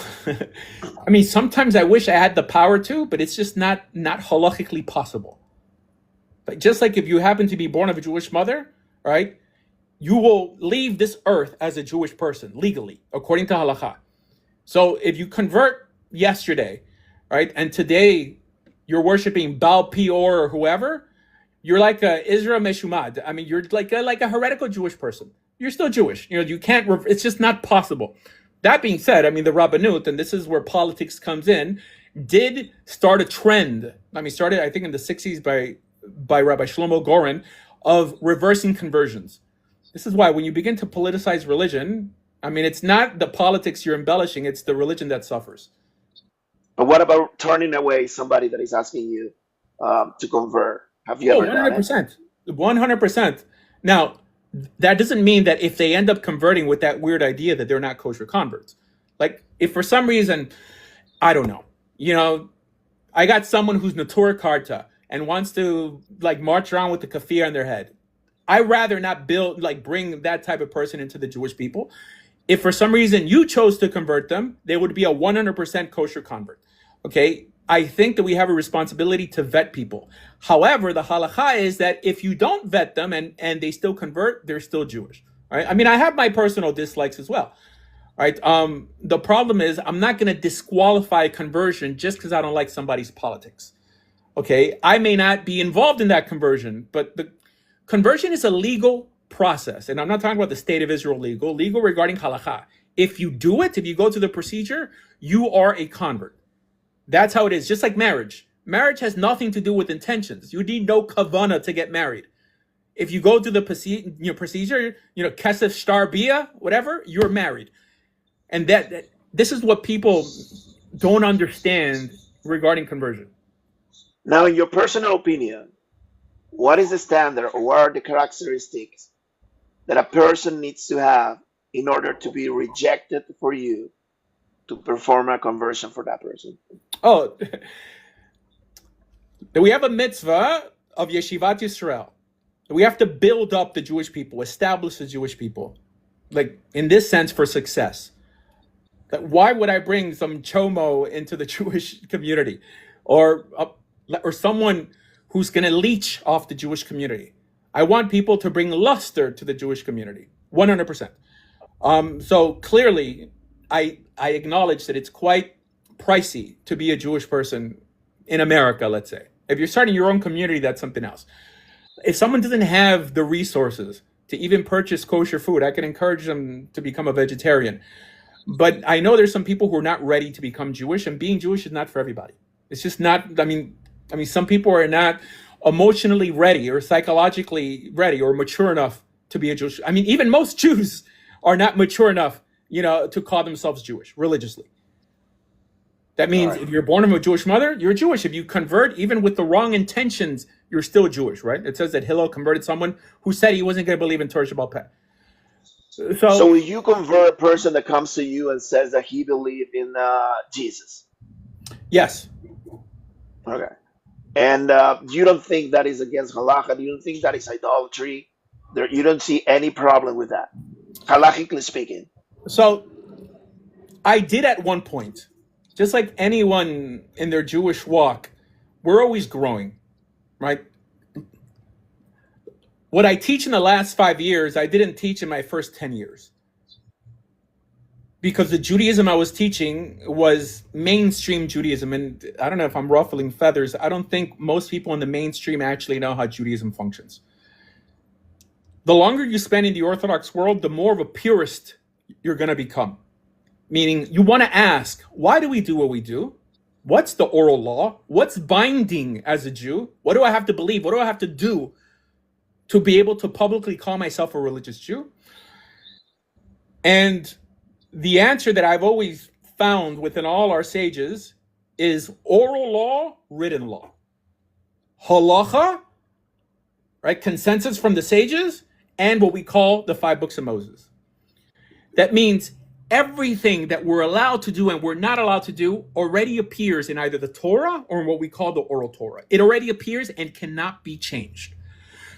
mean, sometimes I wish I had the power to, but it's just not halachically possible. But just like if you happen to be born of a Jewish mother, right, you will leave this earth as a Jewish person legally, according to halakha. So if you convert yesterday, right, and today you're worshiping Baal Peor or whoever, you're like a Israel Meshumad. I mean, you're like a heretical Jewish person. You're still Jewish. You can't. It's just not possible. That being said, I mean, the Rabbanut, and this is where politics comes in, did start a trend. I mean, started, I think, in the 60s by Rabbi Shlomo Goren of reversing conversions. This is why when you begin to politicize religion, I mean, it's not the politics you're embellishing, it's the religion that suffers. But what about turning away somebody that is asking you to convert? Have you Oh, ever done it? 100%. 100%. Now, that doesn't mean that if they end up converting with that weird idea that they're not kosher converts. Like, if for some reason, I don't know, you know, I got someone who's Natura Carta and wants to like march around with the kafir on their head. I rather not bring that type of person into the Jewish people. If for some reason you chose to convert them, they would be a 100% kosher convert. Okay. I think that we have a responsibility to vet people. However, the halacha is that if you don't vet them and they still convert, they're still Jewish. Right? I mean, I have my personal dislikes as well. Right. The problem is I'm not going to disqualify conversion just because I don't like somebody's politics. Okay. I may not be involved in that conversion, but the conversion is a legal process. And I'm not talking about the state of Israel legal regarding halakha. If you do it, if you go through the procedure, you are a convert. That's how it is. Just like marriage. Marriage has nothing to do with intentions. You need no kavana to get married. If you go through the procedure, kesef shtar bia, whatever, you're married. And this is what people don't understand regarding conversion. Now, in your personal opinion, what is the standard or what are the characteristics that a person needs to have in order to be rejected for you to perform a conversion for that person? Oh, we have a mitzvah of Yeshivat Yisrael. We have to build up the Jewish people, establish the Jewish people, like in this sense for success. Why would I bring some chomo into the Jewish community or someone who's going to leech off the Jewish community? I want people to bring luster to the Jewish community, 100%. So clearly, I acknowledge that it's quite pricey to be a Jewish person in America, let's say. If you're starting your own community, that's something else. If someone doesn't have the resources to even purchase kosher food, I can encourage them to become a vegetarian. But I know there's some people who are not ready to become Jewish, and being Jewish is not for everybody. It's just not, I mean, some people are not emotionally ready or psychologically ready or mature enough to be a Jewish. I mean, even most Jews are not mature enough, to call themselves Jewish religiously. That means if you're born of a Jewish mother, you're Jewish. If you convert, even with the wrong intentions, you're still Jewish, right? It says that Hillel converted someone who said he wasn't going to believe in Torah Shabbat Peh. So will you convert a person that comes to you and says that he believes in Jesus? Yes. Okay. And you don't think that is against halakha? You don't think that is idolatry? You don't see any problem with that, halachically speaking? So I did at one point. Just like anyone in their Jewish walk, we're always growing, right? What I teach in the last 5 years, I didn't teach in my first 10 years. Because the Judaism I was teaching was mainstream Judaism. And I don't know if I'm ruffling feathers. I don't think most people in the mainstream actually know how Judaism functions. The longer you spend in the Orthodox world, the more of a purist you're going to become. Meaning you want to ask, why do we do what we do? What's the oral law? What's binding as a Jew? What do I have to believe? What do I have to do to be able to publicly call myself a religious Jew? And the answer that I've always found within all our sages is oral law, written law. Halacha, right? Consensus from the sages, and what we call the 5 books of Moses. That means everything that we're allowed to do and we're not allowed to do already appears in either the Torah or in what we call the oral Torah. It already appears and cannot be changed.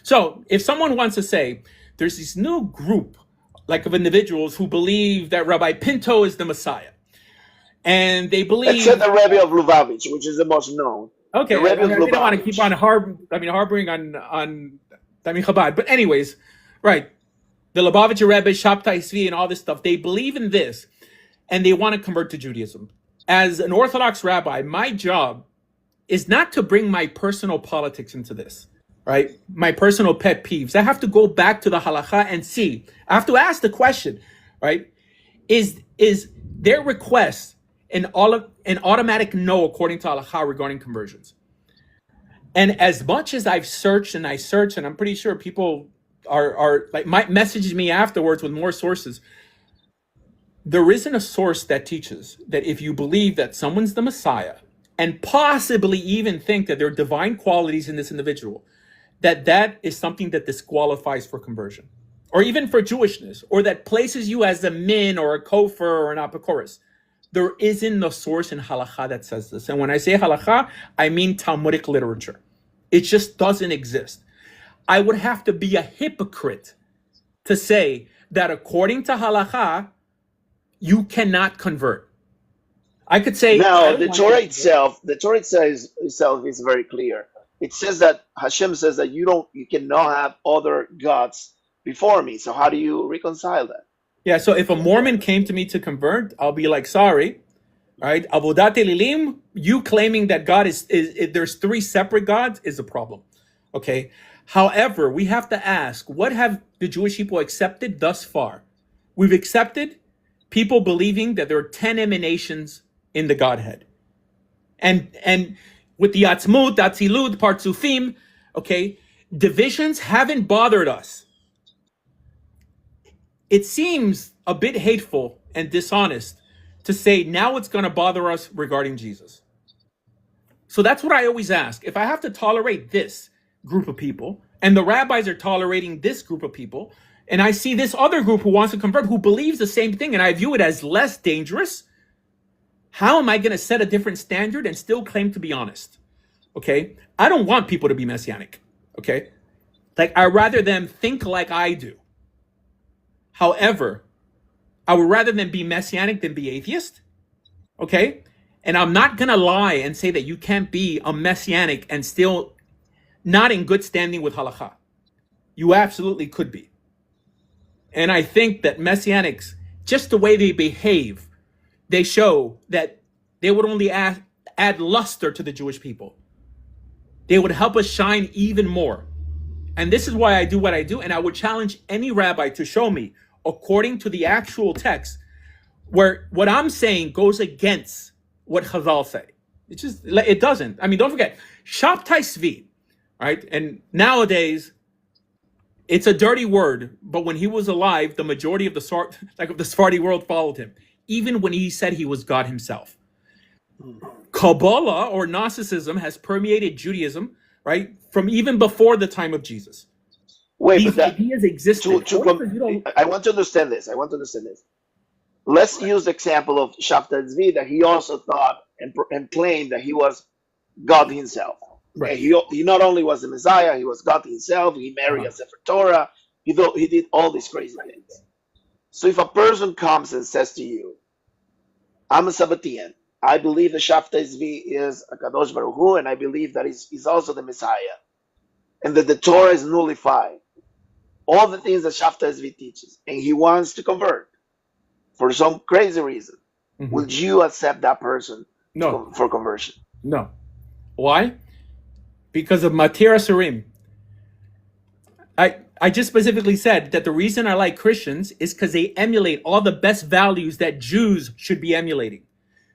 So if someone wants to say, there's this new group like of individuals who believe that Rabbi Pinto is the Messiah, and they believe... Except the Rebbe of Lubavitch, which is the most known. Okay, I don't want to keep on harboring on Chabad. But anyways, right, the Lubavitcher Rebbe, Shabtai Tzvi, and all this stuff, they believe in this, and they want to convert to Judaism. As an Orthodox rabbi, my job is not to bring my personal politics into this, right? My personal pet peeves. I have to go back to the halakha and see. I have to ask the question, right? Is their request an automatic no according to halakha regarding conversions? And as much as I've searched, and I'm pretty sure people are like might message me afterwards with more sources. There isn't a source that teaches that if you believe that someone's the Messiah and possibly even think that there are divine qualities in this individual, that is something that disqualifies for conversion, or even for Jewishness, or that places you as a min or a kofar or an apokorus. There isn't a source in halakha that says this. And when I say halakha, I mean Talmudic literature. It just doesn't exist. I would have to be a hypocrite to say that according to halakha, you cannot convert. I could say now the Torah itself is very clear. It says that Hashem says that you cannot have other gods before me. So how do you reconcile that? Yeah, so if a Mormon came to me to convert, I'll be like, sorry, right? Avodat Elilim, you claiming that God is there's three separate gods is a problem, okay? However, we have to ask, what have the Jewish people accepted thus far? We've accepted people believing that there are 10 emanations in the Godhead. And with the Atzmut, Atzilut, Partzufim, okay, divisions haven't bothered us. It seems a bit hateful and dishonest to say now it's going to bother us regarding Jesus. So that's what I always ask. If I have to tolerate this group of people, and the rabbis are tolerating this group of people, and I see this other group who wants to convert, who believes the same thing, and I view it as less dangerous, how am I going to set a different standard and still claim to be honest? Okay? I don't want people to be messianic. Okay? Like, I'd rather them think like I do. However, I would rather them be messianic than be atheist. Okay? And I'm not going to lie and say that you can't be a messianic and still not in good standing with halakha. You absolutely could be. And I think that messianics, just the way they behave, they show that they would only add luster to the Jewish people. They would help us shine even more. And this is why I do what I do. And I would challenge any rabbi to show me, according to the actual text, where what I'm saying goes against what Chazal say. It doesn't. I mean, don't forget, Shabtai Zvi, right? And nowadays, it's a dirty word, but when he was alive, the majority of the Sephardi world followed him, even when he said he was God himself. Kabbalah or Gnosticism has permeated Judaism, right, from even before the time of Jesus. Wait, These but that ideas existed. I want to understand this. Let's use the example of Shabtai Zvi, that he also thought and claimed that he was God himself. Right. He not only was the Messiah, he was God himself. He married a Sefer Torah. He did all these crazy things. So if a person comes and says to you, I'm a Sabbatian, I believe that Shabtai Zvi is a Kadosh Baruch Hu, and I believe that he's also the Messiah, and that the Torah is nullified, all the things that Shabtai Zvi teaches, and he wants to convert for some crazy reason, would you accept that person for conversion? No. Why? Because of Matir Asurim. I just specifically said that the reason I like Christians is because they emulate all the best values that Jews should be emulating.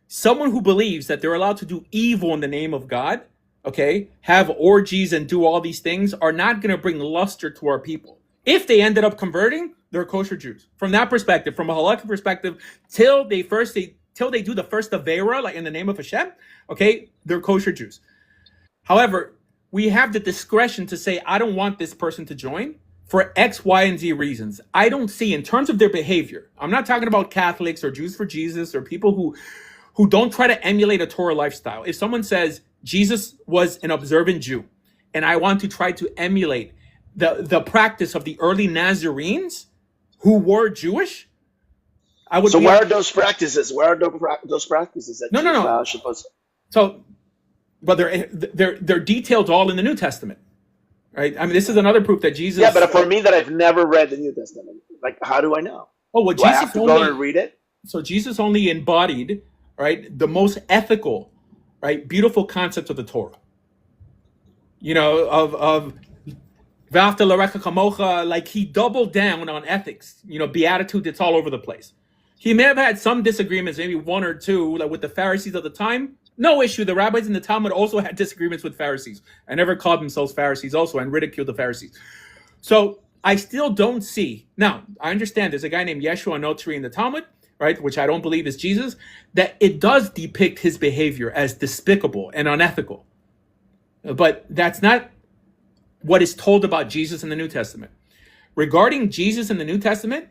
Someone who believes that they're allowed to do evil in the name of God, okay, have orgies and do all these things, are not going to bring luster to our people. If they ended up converting, they're kosher Jews. From that perspective, from a halachic perspective, till they do the first avera, like in the name of Hashem, okay, they're kosher Jews. However, we have the discretion to say, I don't want this person to join for X, Y, and Z reasons. I don't see, in terms of their behavior, I'm not talking about Catholics or Jews for Jesus or people who don't try to emulate a Torah lifestyle. If someone says Jesus was an observant Jew, and I want to try to emulate the practice of the early Nazarenes who were Jewish, I would. So where are those practices? Where are those practices that no. supposed? So, but they're detailed all in the New Testament, right? I mean, this is another proof that Jesus. Yeah, but for me, that I've never read the New Testament, like, how do I know? Oh, well, do I have to go and read it? So Jesus only embodied, right, the most ethical, right, beautiful concepts of the Torah. You know, of V'ahavta l'recha kamocha, like he doubled down on ethics. You know, beatitude, it's all over the place. He may have had some disagreements, maybe one or two, like with the Pharisees of the time. No issue. The rabbis in the Talmud also had disagreements with Pharisees. I never called themselves Pharisees also and ridiculed the Pharisees. So I still don't see. Now, I understand there's a guy named Yeshua Notri in the Talmud, right, which I don't believe is Jesus, that it does depict his behavior as despicable and unethical. But that's not what is told about Jesus in the New Testament. Regarding Jesus in the New Testament,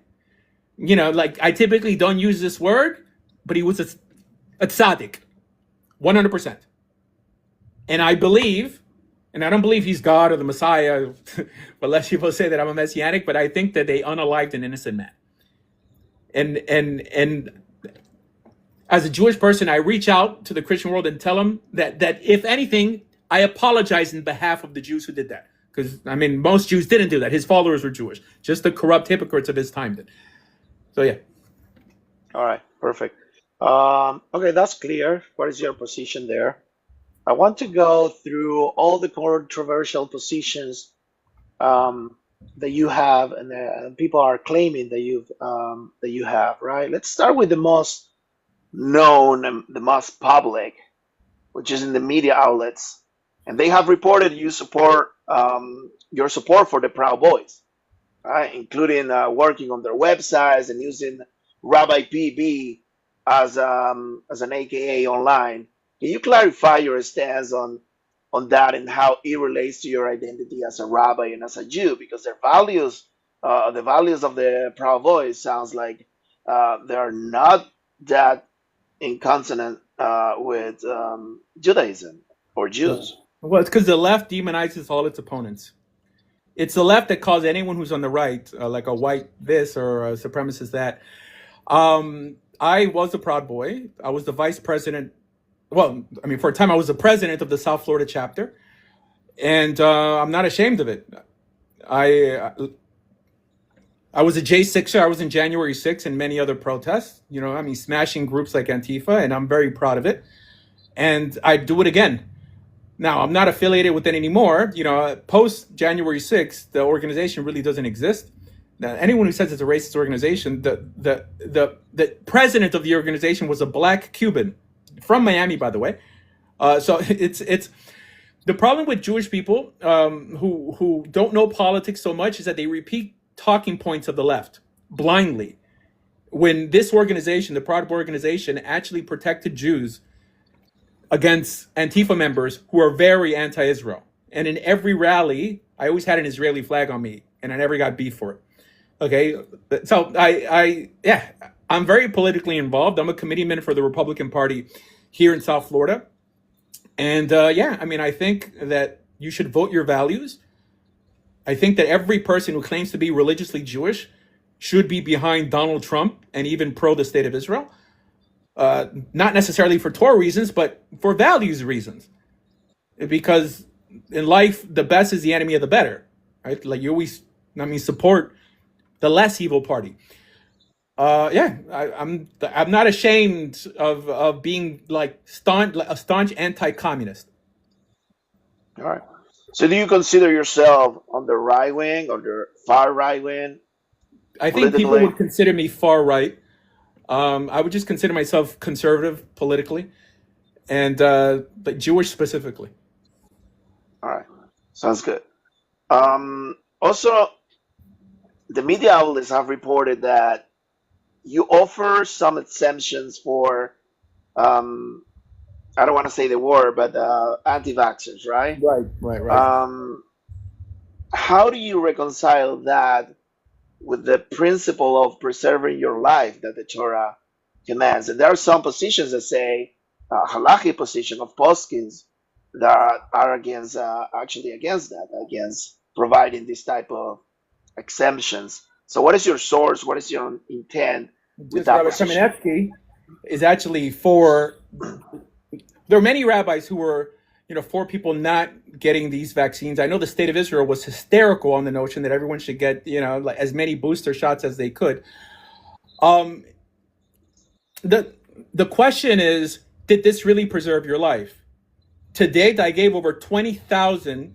like I typically don't use this word, but he was a tzaddik, 100%. And I believe, and I don't believe he's God or the Messiah, but less people say that I'm a messianic, but I think that they unalived an innocent man. And as a Jewish person, I reach out to the Christian world and tell them that if anything, I apologize in behalf of the Jews who did that. Because, most Jews didn't do that. His followers were Jewish. Just the corrupt hypocrites of his time did. So, yeah. All right, perfect. Okay, that's clear. What is your position there? I want to go through all the controversial positions that you have and that people are claiming that you have, right? Let's start with the most known and the most public, which is in the media outlets, and they have reported your support for the Proud Boys, right? Including working on their websites and using Rabbi PB as an AKA online. Can you clarify your stance on that and how it relates to your identity as a rabbi and as a Jew? Because their values, the values of the Proud Boys, sounds like they are not that in consonant with Judaism or Jews. Well, it's because the left demonizes all its opponents. It's the left that calls anyone who's on the right, like a white this or a supremacist that. I was a Proud Boy. I was the vice president. Well, for a time, I was the president of the South Florida chapter. And I'm not ashamed of it. I was a J6er. I was in January 6th and many other protests, smashing groups like Antifa, and I'm very proud of it. And I'd do it again. Now, I'm not affiliated with it anymore. Post January 6th, the organization really doesn't exist. Now, anyone who says it's a racist organization, the president of the organization was a black Cuban from Miami, by the way. So it's the problem with Jewish people who don't know politics so much is that they repeat talking points of the left blindly. When this organization, the Proud Boy organization, actually protected Jews against Antifa members who are very anti-Israel. And in every rally, I always had an Israeli flag on me, and I never got beef for it. Okay, so I'm very politically involved. I'm a committeeman for the Republican Party here in South Florida. And I think that you should vote your values. I think that every person who claims to be religiously Jewish should be behind Donald Trump and even pro the state of Israel. Not necessarily for Torah reasons, but for values reasons. Because in life, the best is the enemy of the better, right? Like you always, support the less evil party. I'm not ashamed of being like a staunch anti-communist. All right. So do you consider yourself on the right wing or the far right wing? I think people would consider me far right. I would just consider myself conservative politically, and but Jewish specifically. All right, sounds good. Also, the media outlets have reported that you offer some exemptions for, I don't want to say the word, but anti-vaxxers, right? Right. How do you reconcile that with the principle of preserving your life that the Torah commands? And there are some positions that say, halachic position of poskins that are against that, against providing this type of exemptions. So what is your source? What is your intent with that position? Kamenetsky is actually for, there are many rabbis who were, for people not getting these vaccines. I know the state of Israel was hysterical on the notion that everyone should get, like as many booster shots as they could. The question is, did this really preserve your life? To date, I gave over 20,000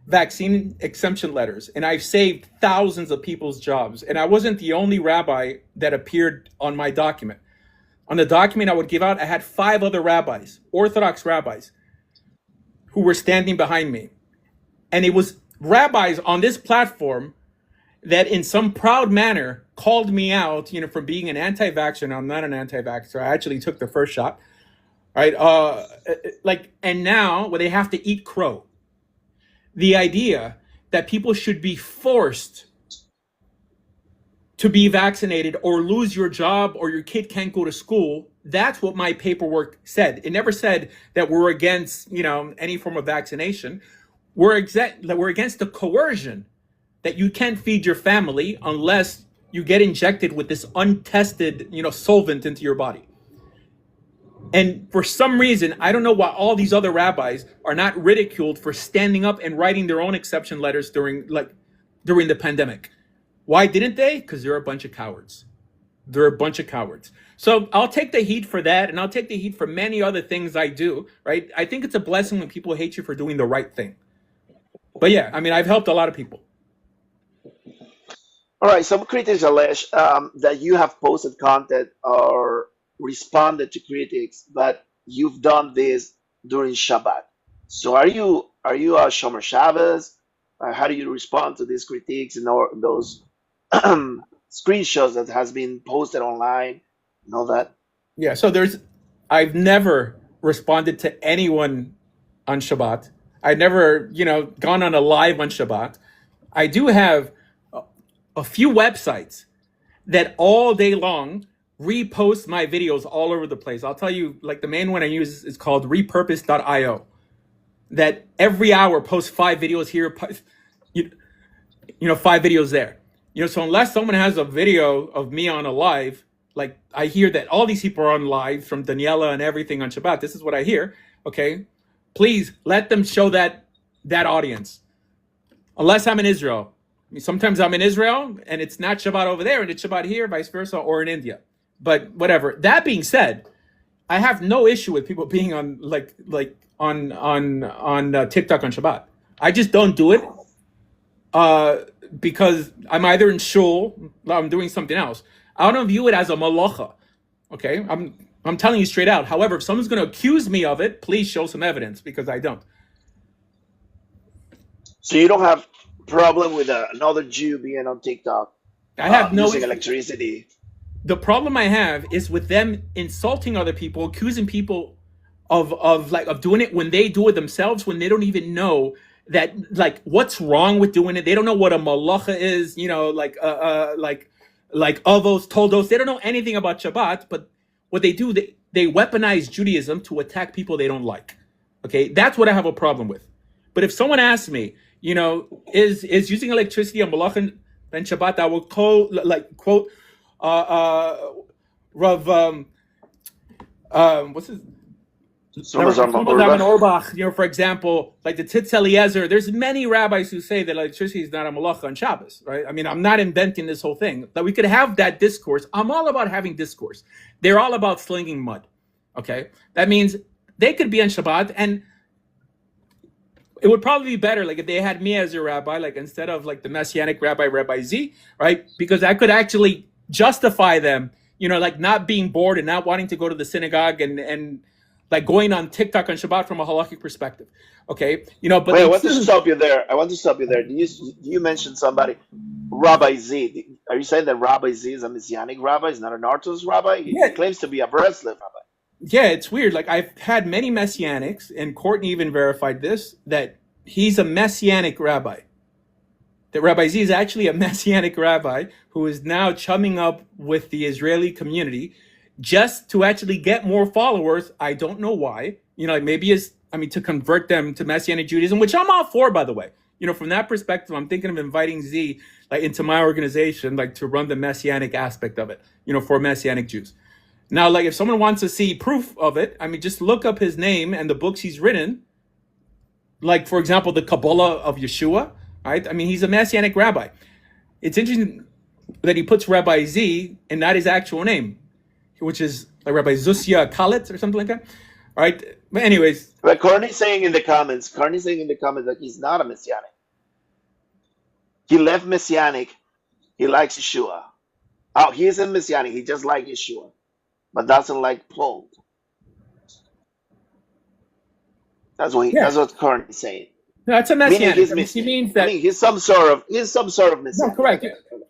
vaccine exemption letters, and I've saved thousands of people's jobs. And I wasn't the only rabbi that appeared on my document. On the document I would give out, I had 5 other rabbis, Orthodox rabbis, who were standing behind me. And it was rabbis on this platform that in some proud manner called me out, from being an anti-vaxxer. Now, I'm not an anti-vaxxer. I actually took the first shot, right? And now, they have to eat crow. The idea that people should be forced to be vaccinated or lose your job or your kid can't go to school. That's what my paperwork said. It never said that we're against, any form of vaccination. We're against the coercion that you can't feed your family unless you get injected with this untested, solvent into your body. And for some reason, I don't know why all these other rabbis are not ridiculed for standing up and writing their own exception letters during the pandemic. Why didn't they? Because they're a bunch of cowards. They're a bunch of cowards. So I'll take the heat for that, and I'll take the heat for many other things I do, right? I think it's a blessing when people hate you for doing the right thing. But yeah, I've helped a lot of people. All right, some critics allege that you have posted content or responded to critics, but you've done this during Shabbat. So are you a Shomer Shabbos? How do you respond to these critiques and those screenshots that has been posted online and all that? Yeah, so I've never responded to anyone on Shabbat. I've never, gone on a live on Shabbat. I do have a few websites that all day long repost my videos all over the place. I'll tell you, like the main one I use is called repurpose.io, that every hour posts 5 videos here, 5 videos there. So unless someone has a video of me on a live, like I hear that all these people are on live from Daniela and everything on Shabbat. This is what I hear. Okay, please let them show that audience. Unless I'm in Israel. Sometimes I'm in Israel and it's not Shabbat over there and it's Shabbat here, vice versa, or in India. But whatever. That being said, I have no issue with people being on on TikTok on Shabbat. I just don't do it because I'm either in shul or I'm doing something else. I don't view it as a malacha. Okay, I'm telling you straight out. However, if someone's going to accuse me of it, please show some evidence, because I don't. So you don't have problem with another Jew being on TikTok? I have no using electricity. The problem I have is with them insulting other people, accusing people of doing it when they do it themselves, when they don't even know that, like, what's wrong with doing it. They don't know what a malacha is, like avos, toldos. They don't know anything about Shabbat, but what they do, they weaponize Judaism to attack people they don't like. Okay, that's what I have a problem with. But if someone asks me, is using electricity a malacha and Shabbat, I will quote Rav what's his Orbach, for example, like the Tzitz Eliezer. There's many rabbis who say that electricity is not a malacha on Shabbos, right? I'm not inventing this whole thing. That we could have that discourse. I'm all about having discourse. They're all about slinging mud. Okay, that means they could be on Shabbat, and it would probably be better, like, if they had me as a rabbi, like, instead of like the Messianic rabbi, Rabbi Z, right? Because I could actually justify them, like not being bored and not wanting to go to the synagogue and like going on TikTok on Shabbat from a halachic perspective. Okay, but wait, I want to stop you there. Do you mention somebody, Rabbi Z? Are you saying that Rabbi Z is a Messianic rabbi? He's not an Orthodox rabbi? He claims to be a Breslev rabbi. Yeah, it's weird. Like, I've had many Messianics, and Courtney even verified this, that he's a Messianic rabbi. That Rabbi Z is actually a Messianic rabbi who is now chumming up with the Israeli community just to actually get more followers. I don't know why. Maybe to convert them to Messianic Judaism, which I'm all for, by the way. From that perspective, I'm thinking of inviting Z into my organization, to run the Messianic aspect of it, for Messianic Jews. Now, if someone wants to see proof of it, just look up his name and the books he's written. Like, for example, the Kabbalah of Yeshua, right? He's a Messianic rabbi. It's interesting that he puts Rabbi Z and not his actual name, which is like Rabbi Zusia Khalid or something like that, right? But anyways. But Courtney's saying in the comments that he's not a Messianic. He left Messianic. He likes Yeshua. Oh, he isn't Messianic. He just likes Yeshua, but doesn't like Paul. That's what Courtney's saying. No, that's a Messianic. He means that he's some sort of Messianic. No, correct.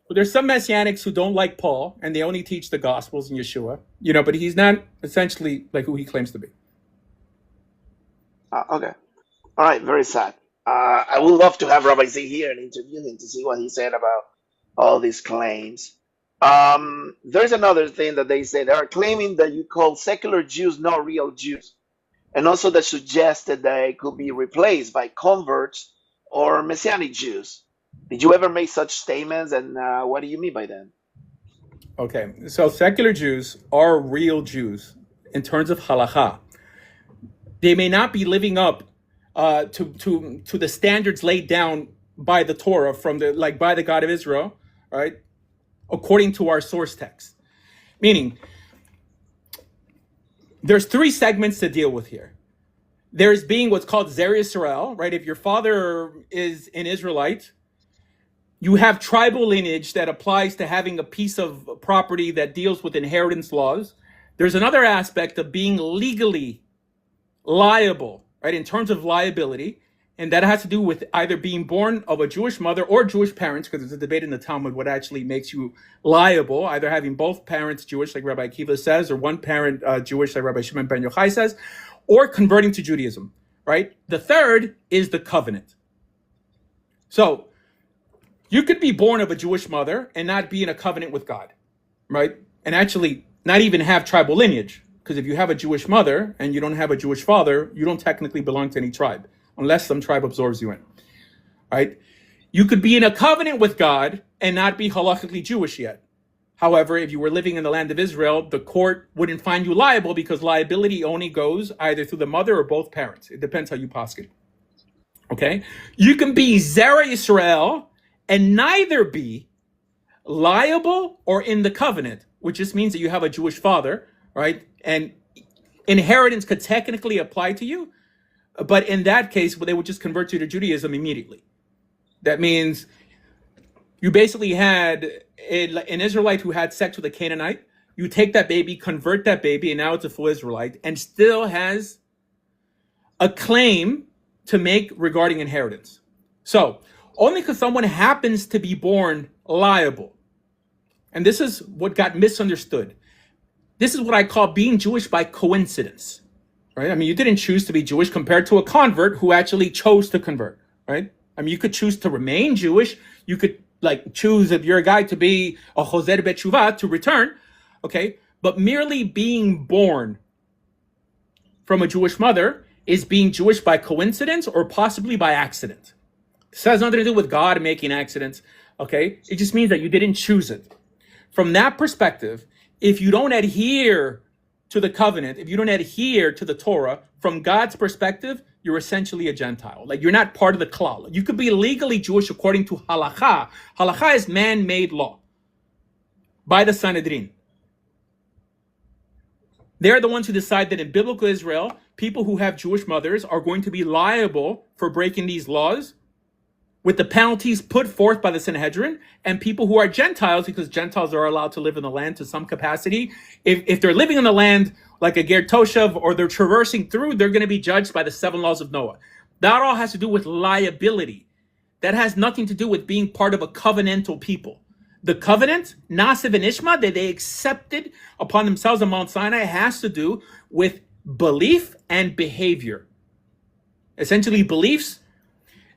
But there's some Messianics who don't like Paul, and they only teach the Gospels in Yeshua. But he's not essentially like who he claims to be. Okay. All right. Very sad. I would love to have Rabbi Z here and interview him to see what he said about all these claims. There's another thing that they say. They are claiming that you call secular Jews not real Jews, and also that suggested that it could be replaced by converts or Messianic Jews. Did you ever make such statements, and what do you mean by them? Okay, so secular Jews are real Jews in terms of halacha. They may not be living up to the standards laid down by the Torah by the God of Israel, right? According to our source text. Meaning, there's three segments to deal with here. There's being what's called Zer Yisrael, right? If your father is an Israelite, you have tribal lineage that applies to having a piece of property that deals with inheritance laws. There's another aspect of being legally liable, right, in terms of liability, and that has to do with either being born of a Jewish mother or Jewish parents, because there's a debate in the Talmud what actually makes you liable, either having both parents Jewish, like Rabbi Akiva says, or one parent Jewish, like Rabbi Shimon ben Yochai says, or converting to Judaism, right? The third is the covenant. So you could be born of a Jewish mother and not be in a covenant with God, right? And actually not even have tribal lineage. Because if you have a Jewish mother and you don't have a Jewish father, you don't technically belong to any tribe, unless some tribe absorbs you in, right? You could be in a covenant with God and not be halachically Jewish yet. However, if you were living in the land of Israel, the court wouldn't find you liable because liability only goes either through the mother or both parents. It depends how you posket. Okay? You can be Zera Yisrael and neither be liable or in the covenant, which just means that you have a Jewish father, right? And inheritance could technically apply to you, but in that case, they would just convert you to Judaism immediately. That means you basically had an Israelite who had sex with a Canaanite. You take that baby, convert that baby, and now it's a full Israelite, and still has a claim to make regarding inheritance. So only because someone happens to be born liable. And this is what got misunderstood. This is what I call being Jewish by coincidence, right? I mean, you didn't choose to be Jewish compared to a convert who actually chose to convert, right? I mean, you could choose to remain Jewish. You could choose, if you're a guy, to be a Choser B'Teshuvah, to return, okay? But merely being born from a Jewish mother is being Jewish by coincidence or possibly by accident. This has nothing to do with God making accidents, okay? It just means that you didn't choose it. From that perspective, if you don't adhere to the covenant, if you don't adhere to the Torah, from God's perspective, you're essentially a Gentile. Like, you're not part of the klal. You could be legally Jewish according to halacha. Halacha is man-made law by the Sanhedrin. They're the ones who decide that in biblical Israel, people who have Jewish mothers are going to be liable for breaking these laws with the penalties put forth by the Sanhedrin, and people who are Gentiles, because Gentiles are allowed to live in the land to some capacity. If they're living in the land like a Ger Toshav, or they're traversing through, they're going to be judged by the 7 laws of Noah. That all has to do with liability. That has nothing to do with being part of a covenantal people. The covenant, Nasiv and Ishma, that they accepted upon themselves on Mount Sinai, has to do with belief and behavior. Essentially, beliefs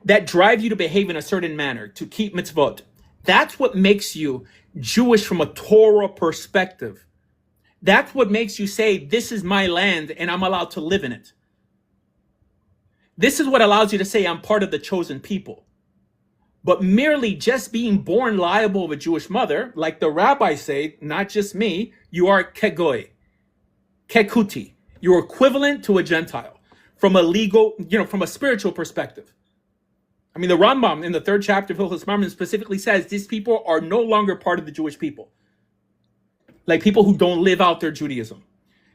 that drive you to behave in a certain manner, to keep mitzvot. That's what makes you Jewish from a Torah perspective. That's what makes you say, this is my land and I'm allowed to live in it. This is what allows you to say, I'm part of the chosen people. But merely just being born liable of a Jewish mother, like the rabbis say, not just me, you are kegoy, kekuti. You're equivalent to a Gentile from a legal, from a spiritual perspective. I mean, the Rambam in the 3rd chapter of Hilchos Marmon specifically says these people are no longer part of the Jewish people. Like people who don't live out their Judaism.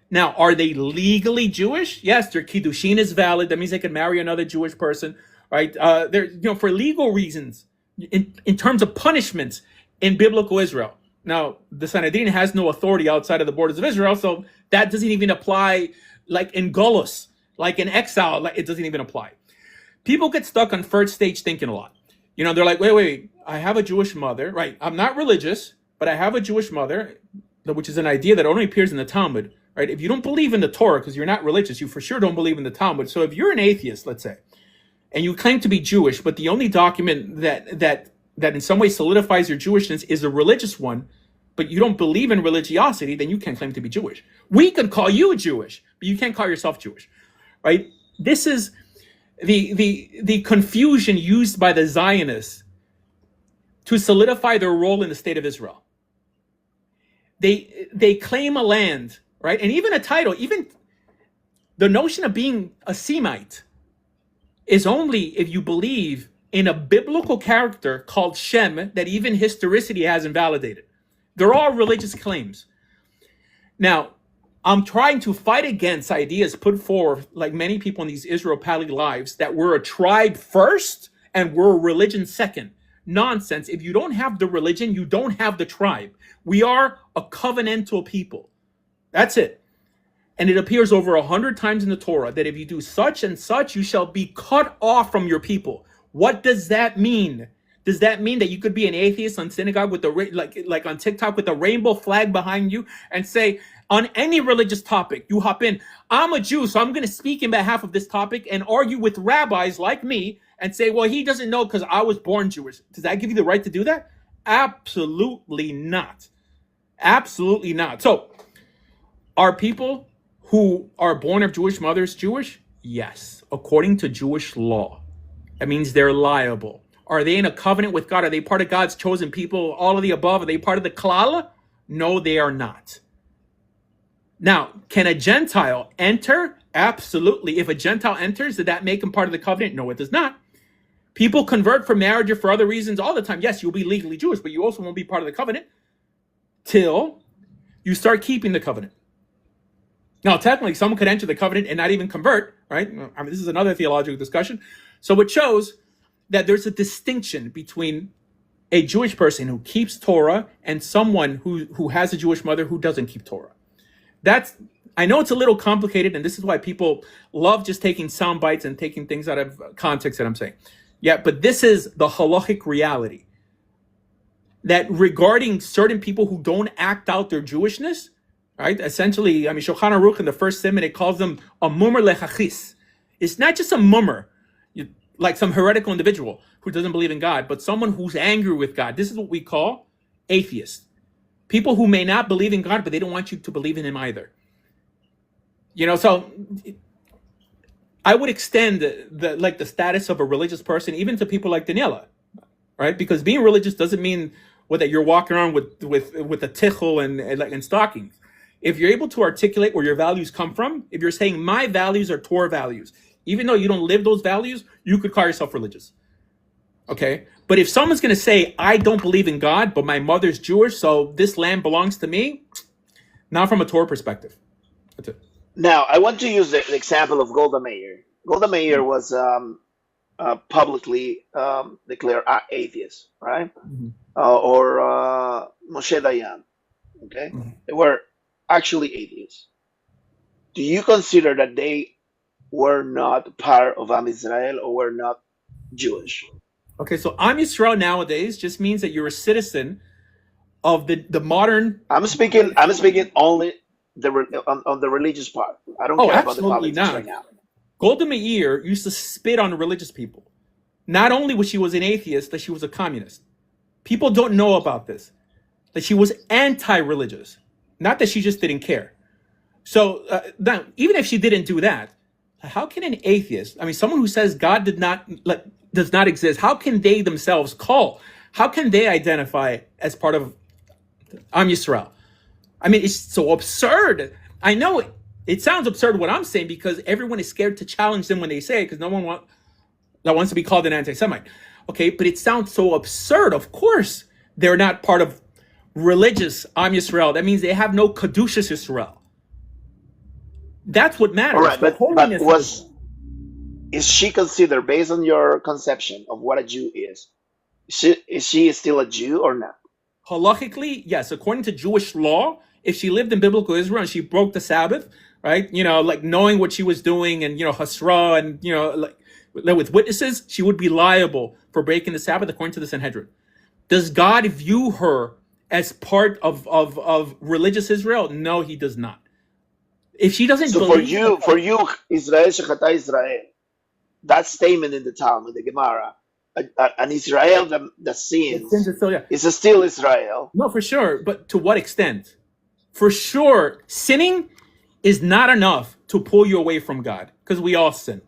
Now, are they legally Jewish? Yes, their kiddushin is valid. That means they can marry another Jewish person, right? They're, for legal reasons, in terms of punishments in biblical Israel. Now, the Sanhedrin has no authority outside of the borders of Israel, so that doesn't even apply, like in Golos, like in exile, like it doesn't even apply. People get stuck on first stage thinking a lot. They're like, wait, I have a Jewish mother, right? I'm not religious, but I have a Jewish mother, which is an idea that only appears in the Talmud, right? If you don't believe in the Torah because you're not religious, you for sure don't believe in the Talmud. So if you're an atheist, let's say, and you claim to be Jewish, but the only document that in some way solidifies your Jewishness is a religious one, but you don't believe in religiosity, then you can't claim to be Jewish. We could call you Jewish, but you can't call yourself Jewish, right? This is the confusion used by the Zionists to solidify their role in the state of Israel. They claim a land, right? And even a title, even the notion of being a Semite is only if you believe in a biblical character called Shem that even historicity has invalidated. They're all religious claims. Now, I'm trying to fight against ideas put forth, like many people in these Israel-Palestine lives, that we're a tribe first and we're a religion second. Nonsense. If you don't have the religion, you don't have the tribe. We are a covenantal people. That's it. And it appears over 100 times in the Torah that if you do such and such, you shall be cut off from your people. What does that mean? Does that mean that you could be an atheist on synagogue with the like on TikTok with a rainbow flag behind you and say on any religious topic, you hop in, I'm a Jew, so I'm going to speak in behalf of this topic and argue with rabbis like me and say, well, he doesn't know because I was born Jewish. Does that give you the right to do that? Absolutely not. Absolutely not. So are people who are born of Jewish mothers Jewish? Yes, according to Jewish law. That means they're liable. Are they in a covenant with God? Are they part of God's chosen people? All of the above? Are they part of the klal? No, they are not. Now, can a Gentile enter? Absolutely. If a Gentile enters, did that make him part of the covenant? No, it does not. People convert for marriage or for other reasons all the time. Yes, you'll be legally Jewish, but you also won't be part of the covenant till you start keeping the covenant. Now, technically, someone could enter the covenant and not even convert, right? I mean, this is another theological discussion. So it shows that there's a distinction between a Jewish person who keeps Torah and someone who has a Jewish mother who doesn't keep Torah. I know it's a little complicated, and this is why people love just taking sound bites and taking things out of context that I'm saying. Yeah, but this is the halachic reality. That regarding certain people who don't act out their Jewishness, right? Essentially, I mean, Shulchan Aruch in the first Siman, it calls them a mummer lechachis. It's not just a mummer, like some heretical individual who doesn't believe in God, but someone who's angry with God. This is what we call atheists. People who may not believe in God, but they don't want you to believe in him either. So I would extend the status of a religious person even to people like Daniela, right? Because being religious doesn't mean that you're walking around with a tichel and stockings. If you're able to articulate where your values come from, if you're saying my values are Torah values, even though you don't live those values, you could call yourself religious. Okay? But if someone's going to say, I don't believe in God, but my mother's Jewish, so this land belongs to me, not from a Torah perspective. That's it. Now, I want to use the example of Golda Meir. Golda Meir was publicly declared atheist, right? Mm-hmm. Or Moshe Dayan. Okay? Mm-hmm. They were actually atheists. Do you consider that they were not part of Am Israel or were not Jewish? Okay, so Am Yisrael nowadays just means that you're a citizen of the modern. I'm speaking only on the religious part. I don't care about the politics right now. Golda Meir used to spit on religious people. Not only was she an atheist, that she was a communist. People don't know about this. That she was anti-religious. Not that she just didn't care. So now, even if she didn't do that, how can an atheist, I mean, someone who says God does not exist, how can they themselves how can they identify as part of Am Yisrael? I mean, it's so absurd. I know it sounds absurd what I'm saying because everyone is scared to challenge them when they say it because no one wants to be called an anti-Semite. Okay, but it sounds so absurd. Of course, they're not part of religious Am Yisrael. That means they have no Kedushas Yisrael. That's what matters. All right, but is she considered, based on your conception of what a Jew is she still a Jew or not? Halachically, yes. According to Jewish law, if she lived in biblical Israel and she broke the Sabbath, right? Like knowing what she was doing and, Hasra and, with witnesses, she would be liable for breaking the Sabbath according to the Sanhedrin. Does God view her as part of religious Israel? No, he does not. If she doesn't believe... So for you, Israel Shechata Israel, that statement in the Talmud, the Gemara, an Israel that That sins sins is still, yeah. is still Israel. No, for sure. But to what extent? For sure, sinning is not enough to pull you away from God, because we all sin.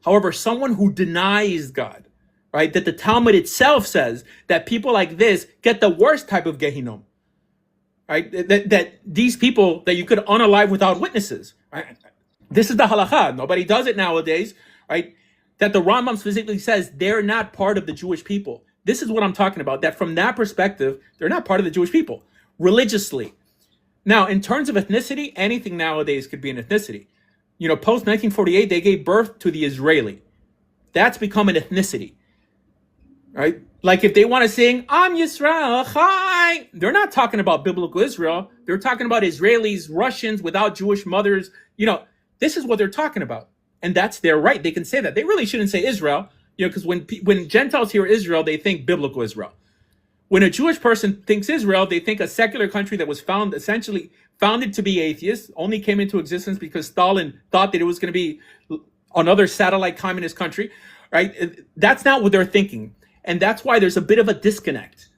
However, someone who denies God, right, that the Talmud itself says that people like this get the worst type of Gehinnom, right? That these people that you could unalive without witnesses, right? This is the halacha. Nobody does it nowadays, right? That the Rambam specifically says they're not part of the Jewish people. This is what I'm talking about, that from that perspective, they're not part of the Jewish people religiously. Now, in terms of ethnicity, anything nowadays could be an ethnicity. You know, post 1948, they gave birth to the Israeli. That's become an ethnicity, right? Like if they want to sing, I'm Yisrael, hi, they're not talking about biblical Israel. They're talking about Israelis, Russians without Jewish mothers. You know, this is what they're talking about. And that's their right. They can say that. They really shouldn't say Israel, you know, because when Gentiles hear Israel, they think biblical Israel. When a Jewish person thinks Israel, they think a secular country that was essentially founded to be atheist, only came into existence because Stalin thought that it was going to be another satellite communist country, right? That's not what they're thinking. And that's why there's a bit of a disconnect.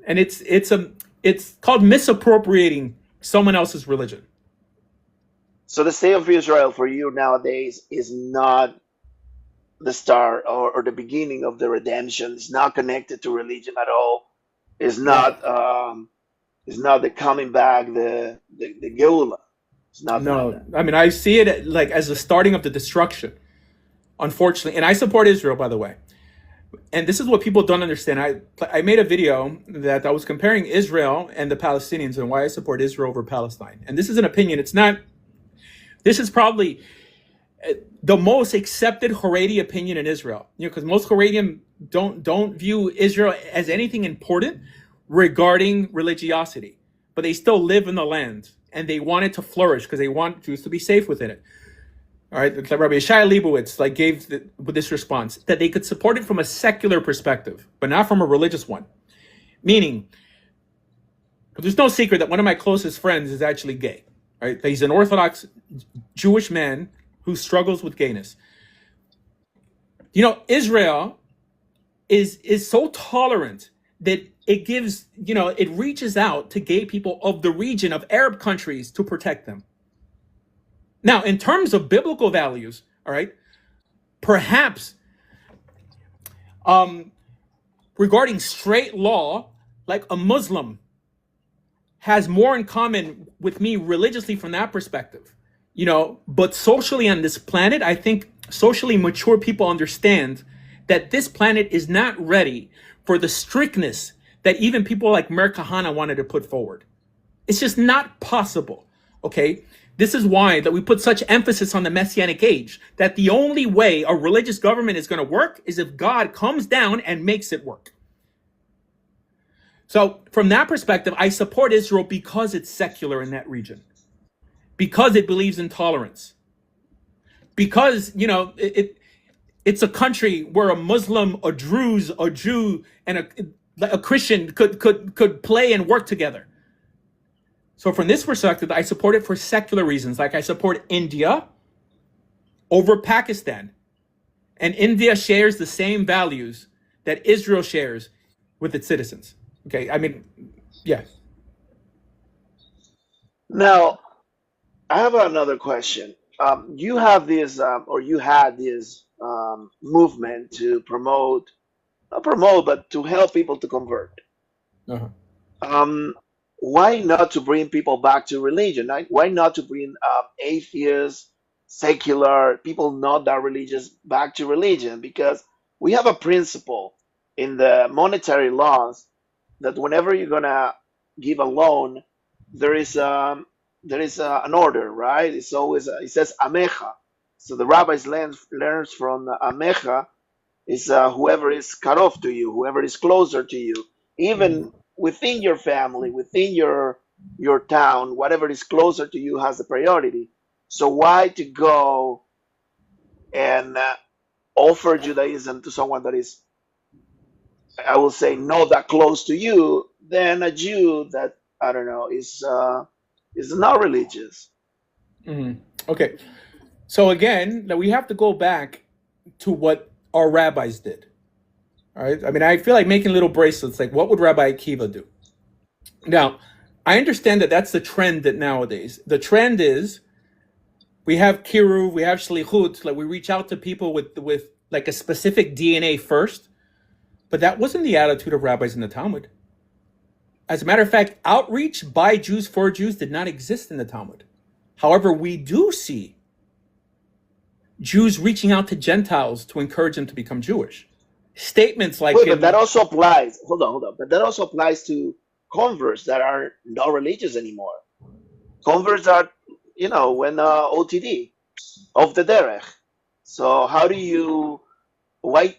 And it's called misappropriating someone else's religion. So the state of Israel for you nowadays is not the start or the beginning of the redemption. It's not connected to religion at all. It's not the coming back, the Geula. It's nothing like No, that. I mean, I see it like as the starting of the destruction, unfortunately. And I support Israel, by the way. And this is what people don't understand. I made a video that I was comparing Israel and the Palestinians and why I support Israel over Palestine. And this is an opinion. This is probably the most accepted Haredi opinion in Israel. You know, because most Haredim don't view Israel as anything important regarding religiosity, but they still live in the land and they want it to flourish because they want Jews to be safe within it. All right, like Rabbi Asher Meza gave this response that they could support it from a secular perspective, but not from a religious one. Meaning, there's no secret that one of my closest friends is actually gay. Right, he's an Orthodox Jewish man who struggles with gayness. You know, Israel is so tolerant that it gives, you know, it reaches out to gay people of the region of Arab countries to protect them. Now, in terms of biblical values, all right, perhaps regarding straight law, like a Muslim has more in common with me religiously from that perspective, you know, but socially on this planet, I think socially mature people understand that this planet is not ready for the strictness that even people like Mer Kahana wanted to put forward. It's just not possible, okay? This is why that we put such emphasis on the Messianic age, that the only way a religious government is going to work is if God comes down and makes it work. So from that perspective, I support Israel because it's secular in that region, because it believes in tolerance, because, you know, it's a country where a Muslim, a Druze, a Jew, and a Christian could play and work together. So from this perspective, I support it for secular reasons. Like I support India over Pakistan. And India shares the same values that Israel shares with its citizens. Okay, I mean, yeah. Now, I have another question. You have this, or you had this movement to promote, not promote, but to help people to convert. Uh-huh. Why not to bring people back to religion? Why not to bring atheists, secular people not that religious back to religion? Because we have a principle in the monetary laws that whenever you're gonna give a loan, there is an order, right? It's always it says amecha. So the rabbis learns from amecha is whoever is cut off to you, whoever is closer to you, even within your family, within your town, whatever is closer to you has the priority. So why to go and offer Judaism to someone that is, I will say, not that close to you, than a Jew that, I don't know, is not religious. Okay. So again, we have to go back to what our rabbis did. All right. I mean, I feel like making little bracelets. Like, what would Rabbi Akiva do? Now, I understand that that's the trend that nowadays. The trend is we have kiruv, we have shlichut, like we reach out to people with like a specific DNA first, but that wasn't the attitude of rabbis in the Talmud. As a matter of fact, outreach by Jews for Jews did not exist in the Talmud. However, we do see Jews reaching out to Gentiles to encourage them to become Jewish. Statements like Wait, but that also applies. Hold on. But that also applies to converts that are not religious anymore. Converts are, when OTD of the derech. So how do you why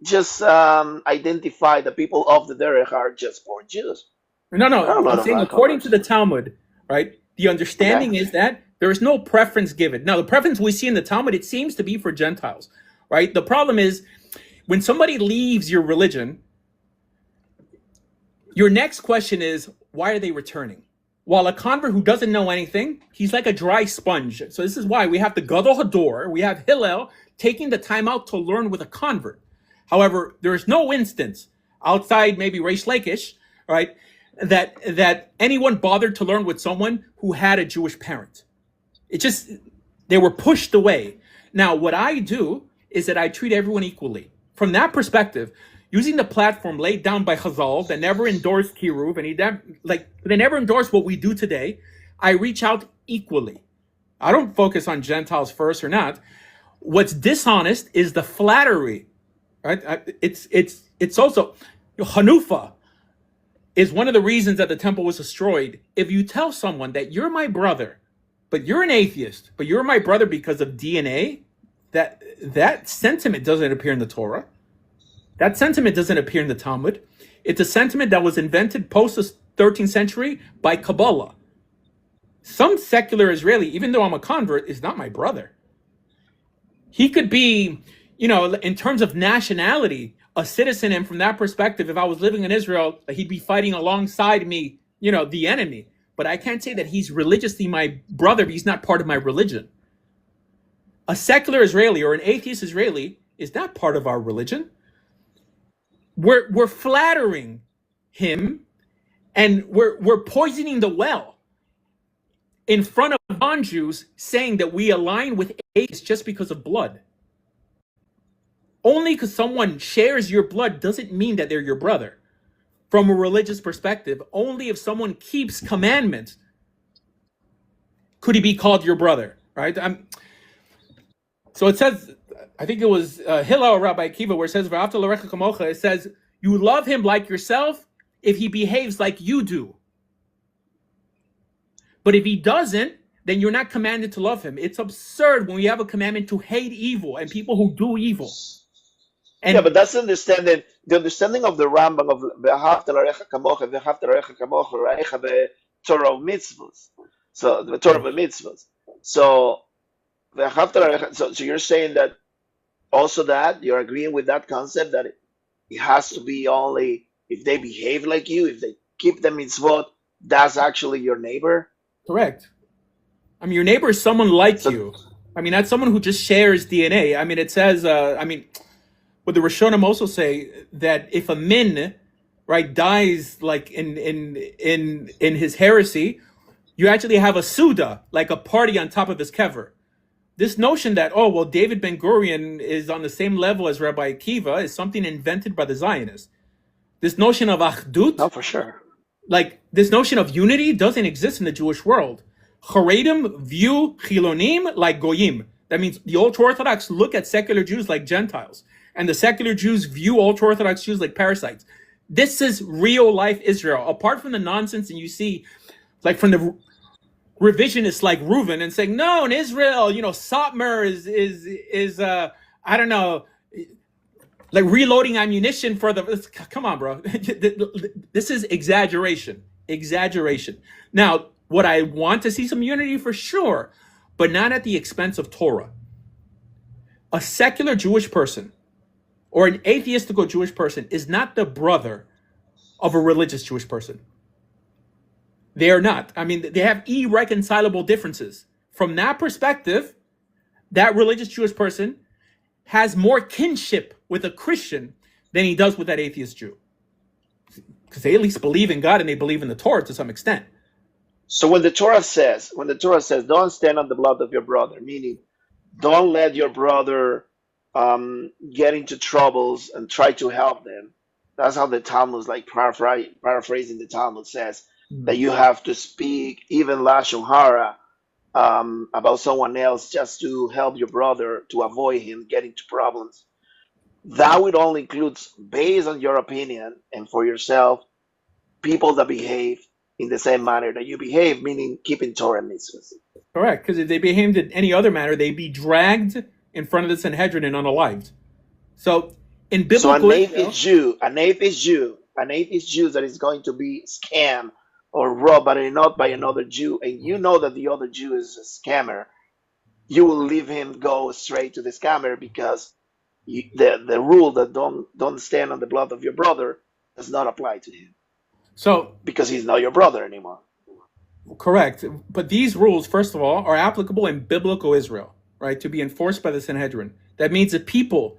just identify the people of the derech are just for Jews? No, There are a lot I'm of saying according to the converts. Talmud, right? The understanding Okay. is that there is no preference given. Now, the preference we see in the Talmud, it seems to be for Gentiles, right? The problem is when somebody leaves your religion, your next question is, why are they returning? While a convert who doesn't know anything, he's like a dry sponge. So this is why we have the Gadol Hador, we have Hillel taking the time out to learn with a convert. However, there is no instance outside maybe Reish Lakish, right, that anyone bothered to learn with someone who had a Jewish parent. It just, they were pushed away. Now, what I do is that I treat everyone equally. From that perspective, using the platform laid down by Chazal that never endorsed Kiruv, and they never endorsed what we do today, I reach out equally. I don't focus on Gentiles first or not. What's dishonest is the flattery, right? It's also Hanufa is one of the reasons that the temple was destroyed. If you tell someone that you're my brother, but you're an atheist, but you're my brother because of DNA, that sentiment doesn't appear in the Torah. That sentiment doesn't appear in the Talmud. It's a sentiment that was invented post the 13th century by Kabbalah. Some secular Israeli, even though I'm a convert, is not my brother. He could be, in terms of nationality, a citizen, and from that perspective, if I was living in Israel, he'd be fighting alongside me, the enemy. But I can't say that he's religiously my brother, but he's not part of my religion. A secular Israeli or an atheist Israeli is not part of our religion. We're flattering him, and we're poisoning the well in front of non-Jews, saying that we align with atheists just because of blood. Only because someone shares your blood doesn't mean that they're your brother. From a religious perspective, only if someone keeps commandments could he be called your brother, right? So it says, I think it was Hillel or Rabbi Akiva, where it says, "V'ahavta l'orecha kamocha," it says, you love him like yourself if he behaves like you do. But if he doesn't, then you're not commanded to love him. It's absurd when we have a commandment to hate evil and people who do evil. Yeah, but that's understanding. The understanding of the Rambam of "V'ahavta l'orecha kamocha, v'ahavta l'orecha kamocha, ra'echa b'Torah mitzvos." So the Torah mitzvos. So so you're saying that also that you're agreeing with that concept that it has to be only if they behave like you, if they keep the mitzvot, that's actually your neighbor. Correct. I mean, your neighbor is someone like So you. I mean, that's someone who just shares DNA. I mean, it says, what the Rishonim also say, that if a min, right, dies like in his heresy, you actually have a suda, like a party on top of his kever. This notion that, David Ben Gurion is on the same level as Rabbi Akiva is something invented by the Zionists. This notion of achdut, no, for sure. like this notion of unity, doesn't exist in the Jewish world. Haredim view chilonim like goyim. That means the ultra-Orthodox look at secular Jews like Gentiles, and the secular Jews view ultra-Orthodox Jews like parasites. This is real life Israel. Apart from the nonsense, and you see, like from the revisionists like Reuven and saying, no, in Israel, Satmar is I don't know, like reloading ammunition for the, come on, bro. This is exaggeration. Now, what I want to see some unity for sure, but not at the expense of Torah. A secular Jewish person or an atheistical Jewish person is not the brother of a religious Jewish person. They are not. I mean, they have irreconcilable differences. From that perspective, that religious Jewish person has more kinship with a Christian than he does with that atheist Jew. Because they at least believe in God and they believe in the Torah to some extent. So when the Torah says, don't stand on the blood of your brother, meaning don't let your brother get into troubles and try to help them. That's how the Talmud, like paraphrasing the Talmud, says that you have to speak even lashon hara about someone else just to help your brother to avoid him getting into problems. That would only include, based on your opinion and for yourself, people that behave in the same manner that you behave, meaning keeping Torah mitzvahs. Correct, because if they behaved in any other manner, they'd be dragged in front of the Sanhedrin and unalived. So in biblical an atheist Jew that is going to be scammed or robbed, but not by another Jew, and you know that the other Jew is a scammer, you will leave him go straight to the scammer because the rule that don't stand on the blood of your brother does not apply to him. So because he's not your brother anymore. Correct. But these rules, first of all, are applicable in biblical Israel, right? To be enforced by the Sanhedrin. That means if people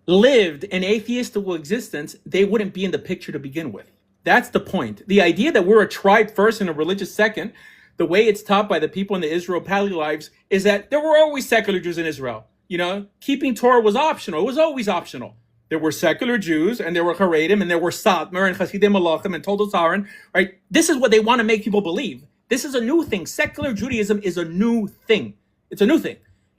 lived an atheistical existence, they wouldn't be in the picture to begin with. That's the point. The idea that we're a tribe first and a religious second, the way it's taught by the people in the Israel Pali lives, is that there were always secular Jews in Israel. You know, keeping Torah was optional. It was always optional. There were secular Jews, and there were Haredim, and there were Satmar, and Hasidim Malachim, and Toldos Aaron, right? This is what they want to make people believe. This is a new thing. Secular Judaism is a new thing. It's a new thing.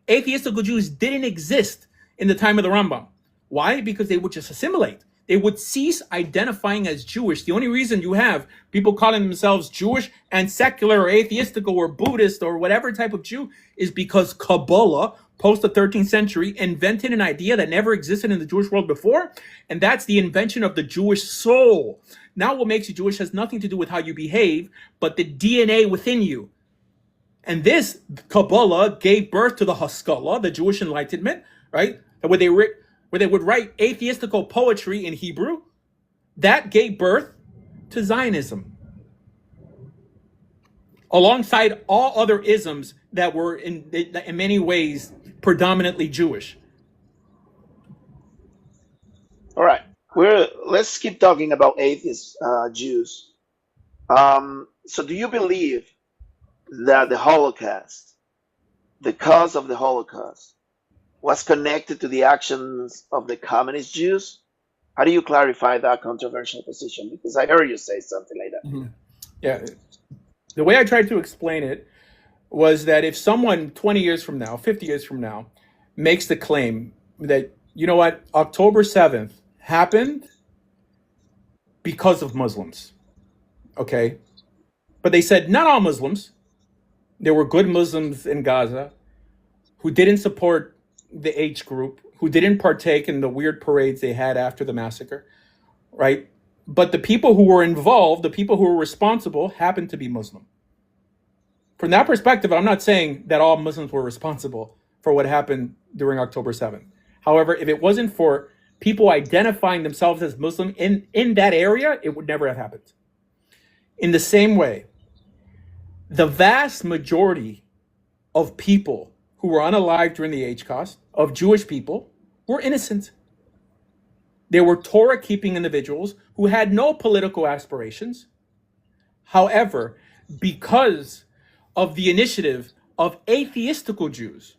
Atheistical Jews didn't exist in the time of the Rambam. Why? Because they would just assimilate. They would cease identifying as Jewish. The only reason you have people calling themselves Jewish and secular or atheistical or Buddhist or whatever type of Jew is because Kabbalah, post the 13th century, invented an idea that never existed in the Jewish world before, and that's the invention of the Jewish soul. Now what makes you Jewish has nothing to do with how you behave, but the DNA within you. And this Kabbalah gave birth to the Haskalah, the Jewish Enlightenment, right? Where they would write atheistical poetry in Hebrew. That gave birth to Zionism. Alongside all other isms that were in many ways predominantly Jewish. All right, let's keep talking about atheist Jews. So do you believe that the Holocaust, the cause of the Holocaust, was connected to the actions of the communist Jews? How do you clarify that controversial position? Because I heard you say something like that. Mm-hmm. Yeah. The way I tried to explain it was that if someone 20 years from now, 50 years from now, makes the claim that, you know what, October 7th happened because of Muslims, okay? But they said not all Muslims. There were good Muslims in Gaza who didn't support the H group, who didn't partake in the weird parades they had after the massacre, right? But the people who were involved, the people who were responsible, happened to be Muslim. From that perspective, I'm not saying that all Muslims were responsible for what happened during October 7th. However, if it wasn't for people identifying themselves as Muslim in that area, it would never have happened. In the same way, the vast majority of people who were unalive during the Holocaust, of Jewish people, were innocent. They were Torah-keeping individuals who had no political aspirations. However, because of the initiative of atheistical Jews,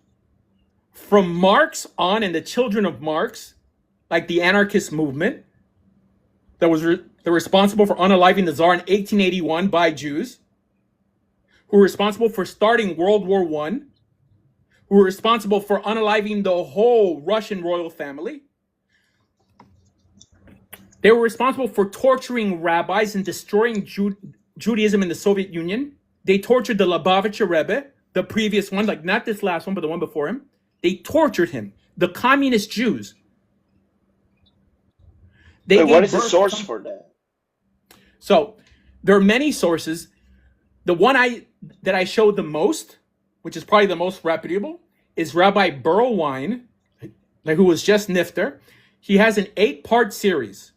from Marx on and the children of Marx, like the anarchist movement, that was responsible for unaliving the Tsar in 1881 by Jews, who were responsible for starting World War I, who were responsible for unaliving the whole Russian royal family. They were responsible for torturing rabbis and destroying Judaism in the Soviet Union. They tortured the Lubavitcher Rebbe, the previous one, like not this last one, but the one before him. They tortured him. The communist Jews. What is the source for that? So there are many sources. The one that I showed the most, which is probably the most reputable, is Rabbi Berlwein, who was just Nifter. He has an 8-part series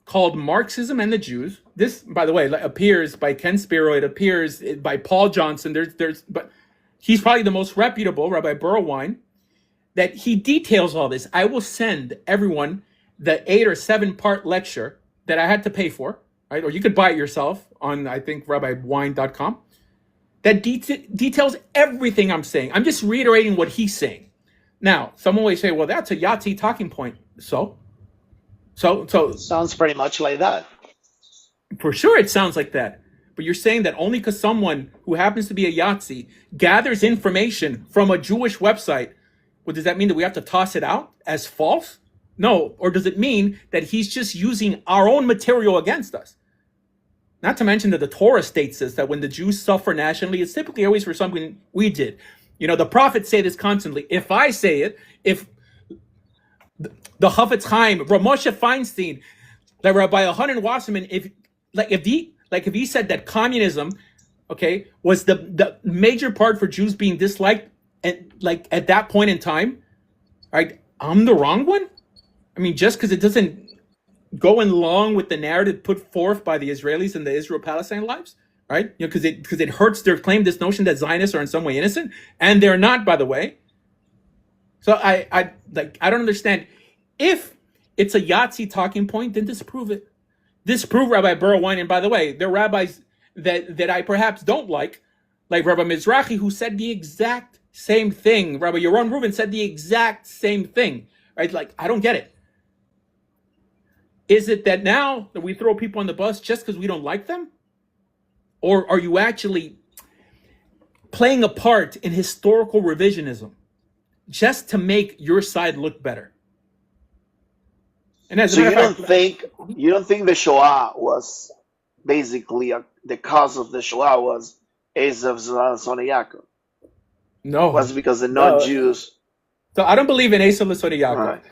called Marxism and the Jews. This, by the way, appears by Ken Spiro. It appears by Paul Johnson. But he's probably the most reputable, Rabbi Berwine, that he details all this. I will send everyone the 8 or 7 part lecture that I had to pay for, right? Or you could buy it yourself on, I think, RabbiWine.com. That details everything I'm saying. I'm just reiterating what he's saying. Now, someone will say, well, that's a Yahtzee talking point. So Sounds pretty much like that. for sure it sounds like that. But you're saying that only because someone who happens to be a Yahtzee gathers information from a Jewish website, well, does that mean that we have to toss it out as false? No. Or does it mean that he's just using our own material against us? Not to mention that the Torah states this, that when the Jews suffer nationally, it's typically always for something we did. You know, the prophets say this constantly. If I say it, if the Chafetz Chaim, Rav Moshe Feinstein, like Rabbi Yochanan Wasserman, if he said that communism, okay, was the major part for Jews being disliked, and like at that point in time, right, I'm the wrong one. I mean, just because it doesn't go along with the narrative put forth by the Israelis and the Israel-Palestine lives, right? You know, because it hurts their claim, this notion that Zionists are in some way innocent, and they're not, by the way. So I don't understand. If it's a Yahtzee talking point, then disprove it. Disprove Rabbi Berwine. And by the way, there are rabbis that I perhaps don't like Rabbi Mizrahi, who said the exact same thing. Rabbi Yaron Rubin said the exact same thing, right? Like, I don't get it. Is it that now that we throw people on the bus just because we don't like them? Or are you actually playing a part in historical revisionism just to make your side look better? And as So a you matter of don't fact, think the Shoah was basically the cause of the Shoah was Esav Son of Yaakov? no. Was because the No. non-Jews. So I don't believe in Esav L'Sod Yaakov. Right.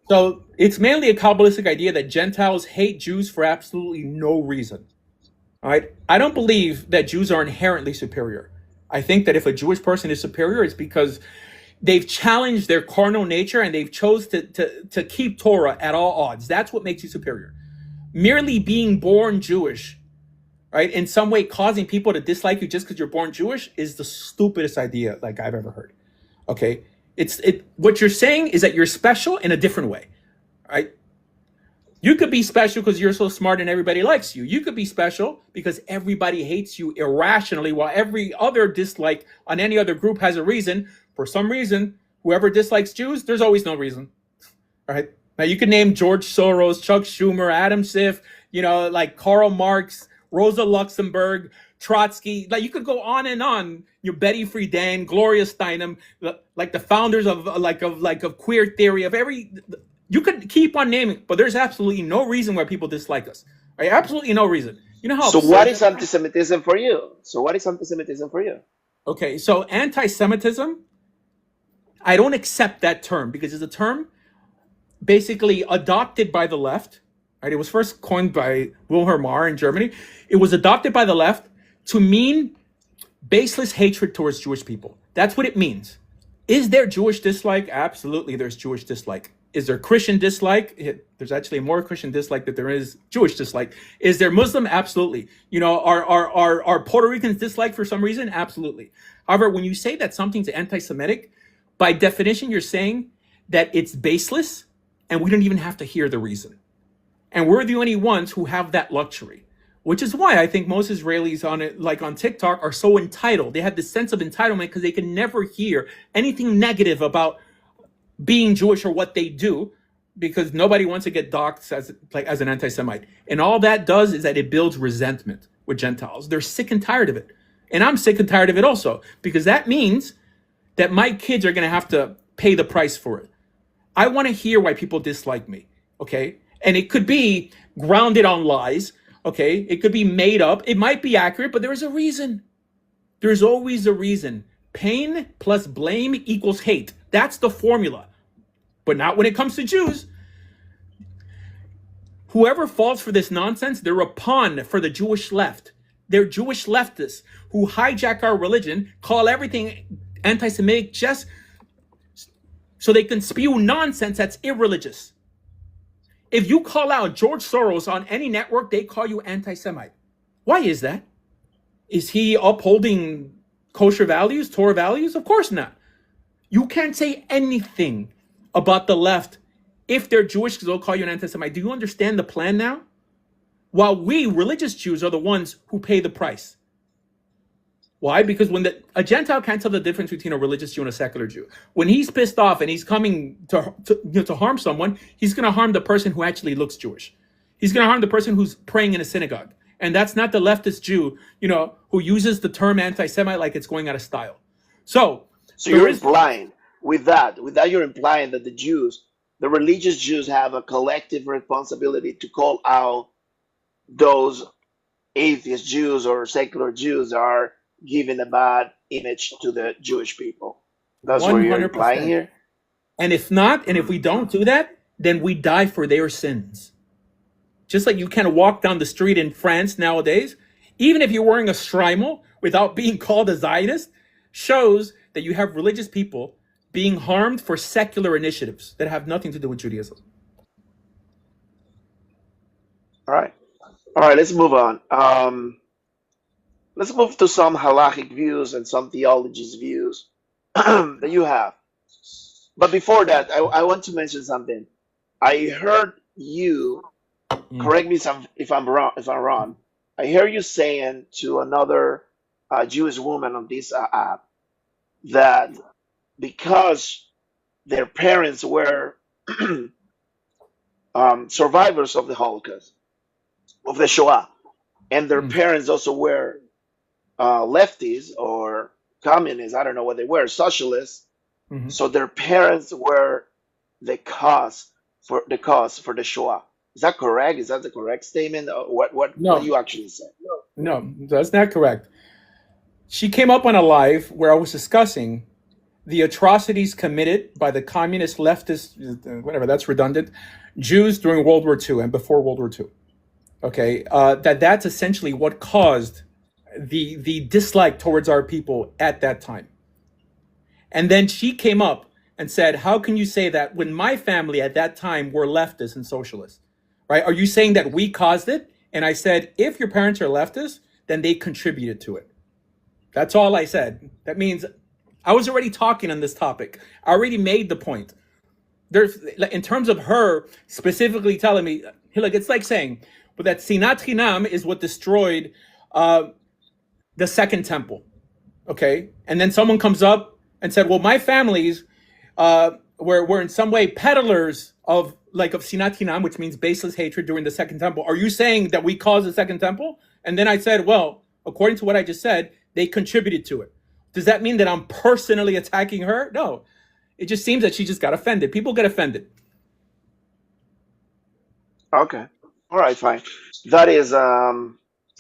So it's mainly a Kabbalistic idea that Gentiles hate Jews for absolutely no reason. All right? I don't believe that Jews are inherently superior. I think that if a Jewish person is superior, it's because they've challenged their carnal nature and they've chose to keep Torah at all odds. That's what makes you superior. Merely being born Jewish, right, in some way causing people to dislike you just because you're born Jewish is the stupidest idea like I've ever heard. Okay? What you're saying is that you're special in a different way, right? You could be special because you're so smart and everybody likes you. You could be special because everybody hates you irrationally, while every other dislike on any other group has a reason. For some reason, whoever dislikes Jews, there's always no reason, right? Now you can name George Soros, Chuck Schumer, Adam Schiff, like Karl Marx, Rosa Luxemburg, Trotsky. Like you could go on and on. Betty Friedan, Gloria Steinem, like the founders of queer theory, you could keep on naming, but there's absolutely no reason why people dislike us. Right? Absolutely no reason. You know how So what is anti-Semitism for you? Okay, so anti-Semitism, I don't accept that term because it's a term basically adopted by the left. Right? It was first coined by Wilhelm Marr in Germany. It was adopted by the left to mean baseless hatred towards Jewish people. That's what it means. Is there Jewish dislike? Absolutely, there's Jewish dislike. Is there Christian dislike? There's actually more Christian dislike than there is Jewish dislike. Is there Muslim? Absolutely. Are Puerto Ricans disliked for some reason? Absolutely. However, when you say that something's anti-Semitic, by definition, you're saying that it's baseless and we don't even have to hear the reason. And we're the only ones who have that luxury, which is why I think most Israelis on TikTok are so entitled. They have this sense of entitlement because they can never hear anything negative about being Jewish or what they do, because nobody wants to get doxxed as an anti-Semite. And all that does is that it builds resentment with Gentiles. They're sick and tired of it. And I'm sick and tired of it also, because that means that my kids are going to have to pay the price for it. I want to hear why people dislike me, okay? And it could be grounded on lies, okay? It could be made up. It might be accurate, but there is a reason. There's always a reason. Pain plus blame equals hate. That's the formula. But not when it comes to Jews. Whoever falls for this nonsense, they're a pawn for the Jewish left. They're Jewish leftists who hijack our religion, call everything anti-Semitic just so they can spew nonsense that's irreligious. If you call out George Soros on any network, they call you anti-Semite. Why is that? Is he upholding kosher values, Torah values? Of course not. You can't say anything about the left if they're Jewish because they'll call you an anti-Semite. Do you understand the plan now? While we, religious Jews, are the ones who pay the price. Why? Because when a Gentile can't tell the difference between a religious Jew and a secular Jew. When he's pissed off and he's coming to harm someone, he's going to harm the person who actually looks Jewish. He's going to harm the person who's praying in a synagogue. And that's not the leftist Jew, who uses the term anti-Semite like it's going out of style. So you're implying with that you're implying that the religious Jews have a collective responsibility to call out those atheist Jews or secular Jews are giving a bad image to the Jewish people. That's 100%. What you're implying here. And if not, and if we don't do that, then we die for their sins. Just like you can't walk down the street in France nowadays, even if you're wearing a shtreimel without being called a Zionist, shows that you have religious people being harmed for secular initiatives that have nothing to do with Judaism. All right, let's move on. Let's move to some halachic views and some theologies views that you have. But before that, I want to mention something. I heard you, correct me if I'm wrong. I hear you saying to another Jewish woman on this app that because their parents were survivors of the Holocaust, of the Shoah, and their parents also were lefties or communists, I don't know what they were, socialists. So their parents were the cause for the Shoah. Is that correct? Is that the correct statement? What you actually said? No, that's not correct. She came up on a live where I was discussing the atrocities committed by the communist, leftist, whatever, that's redundant, Jews during World War II and before World War II. Okay, that's essentially what caused the dislike towards our people at that time. And then she came up and said, how can you say that when my family at that time were leftists and socialists, right? Are you saying that we caused it? And I said, if your parents are leftists, then they contributed to it. That's all I said. That means I was already talking on this topic. I already made the point. There's, in terms of her specifically telling me, look, it's like saying, but that Sinat Chinam is what destroyed the Second Temple, okay? And then someone comes up and said, well, my families were in some way peddlers of Sinat Chinam, which means baseless hatred during the Second Temple. Are you saying that we caused the Second Temple? And then I said, well, according to what I just said, they contributed to it. Does that mean that I'm personally attacking her? No. It just seems that she just got offended. People get offended. Okay. All right, fine. That is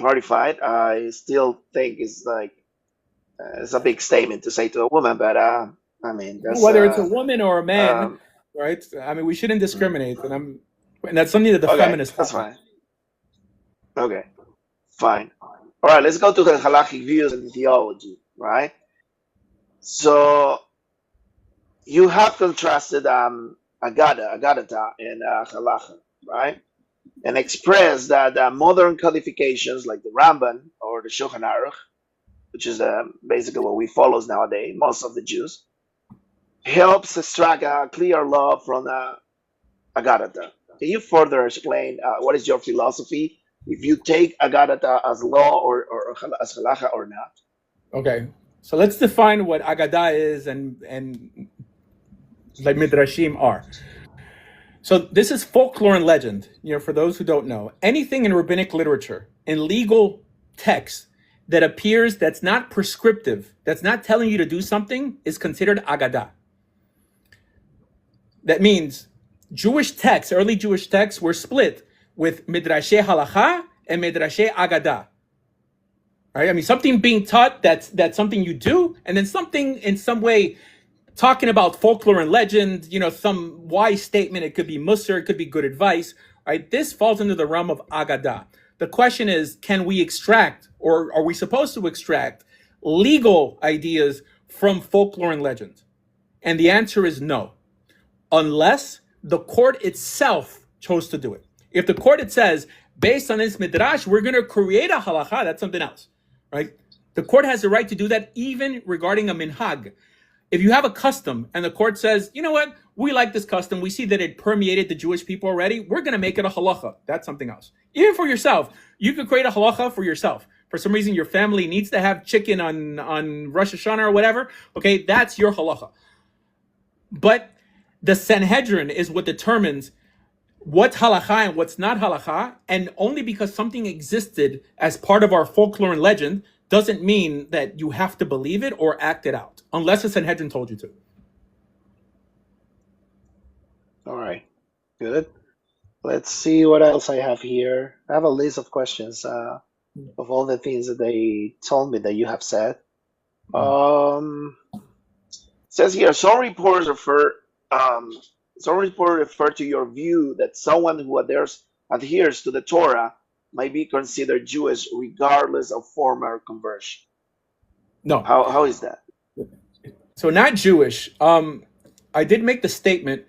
horrified. I still think it's a big statement to say to a woman, but I mean, that's, whether it's a woman or a man, right? I mean, we shouldn't discriminate, and that's something that the feminists. That's fine. Okay, fine. All right, let's go to the halachic views and theology, right? So you have contrasted agadata and halacha, right? And expressed that modern codifications like the Ramban or the Shulchan Aruch, which is basically what we follow nowadays, most of the Jews, helps extract a clear law from agadata. Can you further explain what is your philosophy if you take agadata as law or as halacha or not? Okay, so let's define what agada is and like midrashim are. So this is folklore and legend. For those who don't know, anything in rabbinic literature, in legal text that appears that's not prescriptive, that's not telling you to do something, is considered agada. That means Jewish texts, early Jewish texts, were split with midrashei halacha and midrashei agada. Right? I mean, something being taught that's something you do, and then something in some way talking about folklore and legend, some wise statement. It could be musar, it could be good advice, right? This falls into the realm of agada. The question is, can we extract, or are we supposed to extract, legal ideas from folklore and legend? And the answer is no, unless the court itself chose to do it. If the court it says, based on this midrash, we're going to create a halacha, that's something else, right? The court has the right to do that even regarding a minhag. If you have a custom and the court says, you know what, we like this custom, we see that it permeated the Jewish people already, we're going to make it a halacha. That's something else. Even for yourself, you could create a halacha for yourself. For some reason, your family needs to have chicken on Rosh Hashanah or whatever. Okay, that's your halacha. But the Sanhedrin is what determines what's halacha and what's not halacha, and only because something existed as part of our folklore and legend doesn't mean that you have to believe it or act it out, unless the Sanhedrin told you to. All right, good. Let's see what else I have here. I have a list of questions of all the things that they told me that you have said. Says here, some reports refer to your view that someone who adheres to the Torah might be considered Jewish regardless of former conversion. No. How is that? So not Jewish. I did make the statement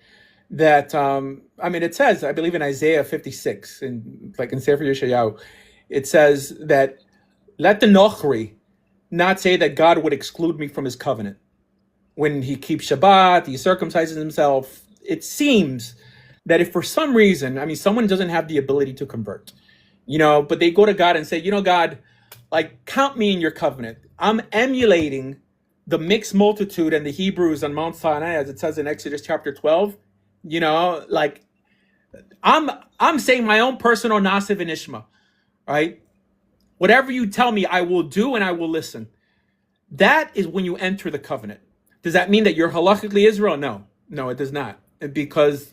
that, it says, I believe in Isaiah 56, in Sefer Yeshayahu, it says that let the Nochri not say that God would exclude me from his covenant. When he keeps Shabbat, he circumcises himself. It seems that if for some reason, someone doesn't have the ability to convert, but they go to God and say, God, count me in your covenant. I'm emulating the mixed multitude and the Hebrews on Mount Sinai, as it says in Exodus chapter 12. I'm saying my own personal nasiv and ishma, right? Whatever you tell me, I will do and I will listen. That is when you enter the covenant. Does that mean that you're halachically Israel? No, it does not. Because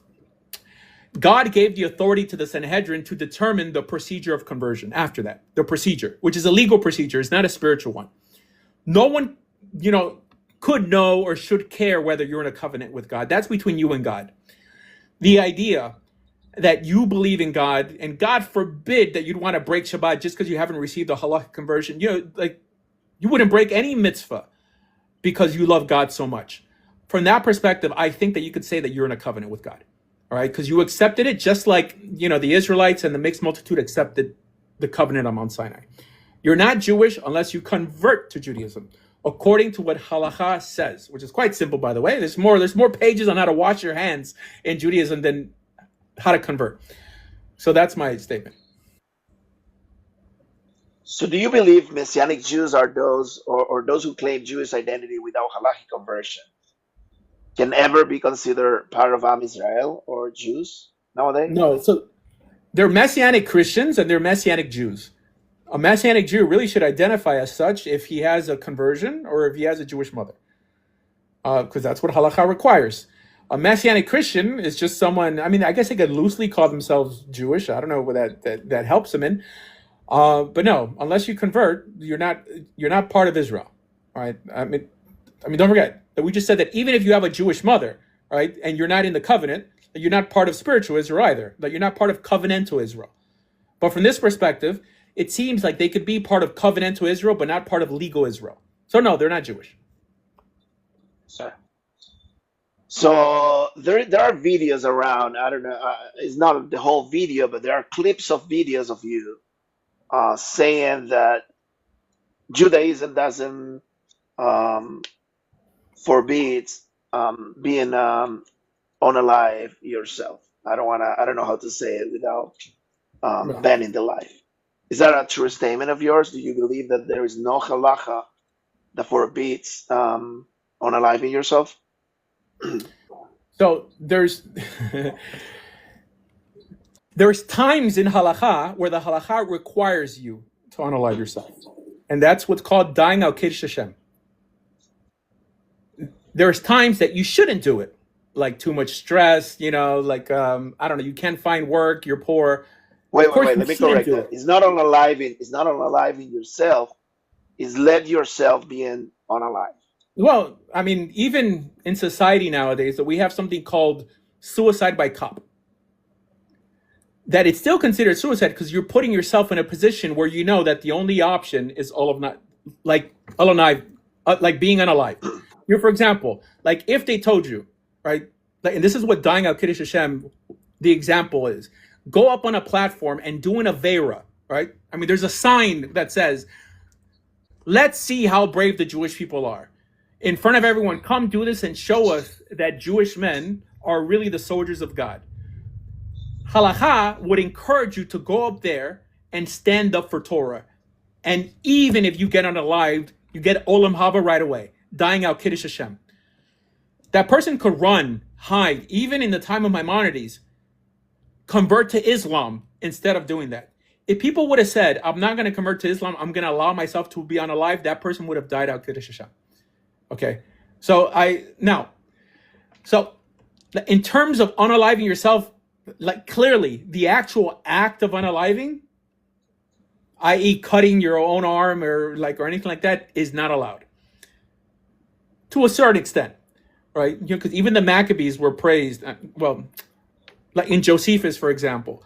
God gave the authority to the Sanhedrin to determine the procedure of conversion after that. The procedure, which is a legal procedure, is not a spiritual one. No one, could know or should care whether you're in a covenant with God. That's between you and God. The idea that you believe in God, and God forbid that you'd want to break Shabbat just because you haven't received a halachic conversion. You wouldn't break any mitzvah because you love God so much. From that perspective, I think that you could say that you're in a covenant with God. All right, because you accepted it just like, the Israelites and the mixed multitude accepted the covenant on Mount Sinai. You're not Jewish unless you convert to Judaism, according to what halacha says, which is quite simple, by the way. There's more pages on how to wash your hands in Judaism than how to convert. So that's my statement. So do you believe Messianic Jews are those, or those who claim Jewish identity without halachic conversion, can ever be considered part of Am Israel or Jews nowadays? No, so they're Messianic Christians and they're Messianic Jews. A Messianic Jew really should identify as such if he has a conversion or if he has a Jewish mother, because that's what halakha requires. A Messianic Christian is just someone, I guess they could loosely call themselves Jewish. I don't know what that helps them in. But no, unless you convert, you're not part of Israel. All right. Don't forget that we just said that even if you have a Jewish mother, right, and you're not in the covenant, that you're not part of spiritual Israel either, that you're not part of covenantal Israel. But from this perspective, it seems like they could be part of covenantal Israel, but not part of legal Israel. So no, they're not Jewish. So there are videos around. I don't know. It's not the whole video, but there are clips of videos of you saying that Judaism doesn't forbids being unalive yourself. I don't know how to say it without banning the life. Is that a true statement of yours? Do you believe that there is no halacha that forbids unaliving yourself? So there's times in halacha where the halacha requires you to unalive yourself, and that's what's called dying al kiddush Hashem. There's times that you shouldn't do it, like too much stress, I don't know, you can't find work, you're poor. Wait, let me correct that. It's not unaliving yourself. It's let yourself being unalive. Well, even in society nowadays, that we have something called suicide by cop. That it's still considered suicide because you're putting yourself in a position where you know that the only option is like being unalive. For example, like if they told you, right, and this is what dying al kiddush Hashem, the example is, go up on a platform and do an avera, right? There's a sign that says, let's see how brave the Jewish people are. In front of everyone, come do this and show us that Jewish men are really the soldiers of God. Halacha would encourage you to go up there and stand up for Torah. And even if you get unalived, you get Olam Haba right away, dying out Kiddush Hashem. That person could run, hide, even in the time of Maimonides, convert to Islam instead of doing that. If people would have said, I'm not going to convert to Islam, I'm going to allow myself to be unalive, that person would have died out Kiddush Hashem. Okay, so in terms of unaliving yourself, like clearly the actual act of unaliving, i.e. cutting your own arm or anything like that, is not allowed. To a certain extent, right? Because even the Maccabees were praised. Like in Josephus, for example,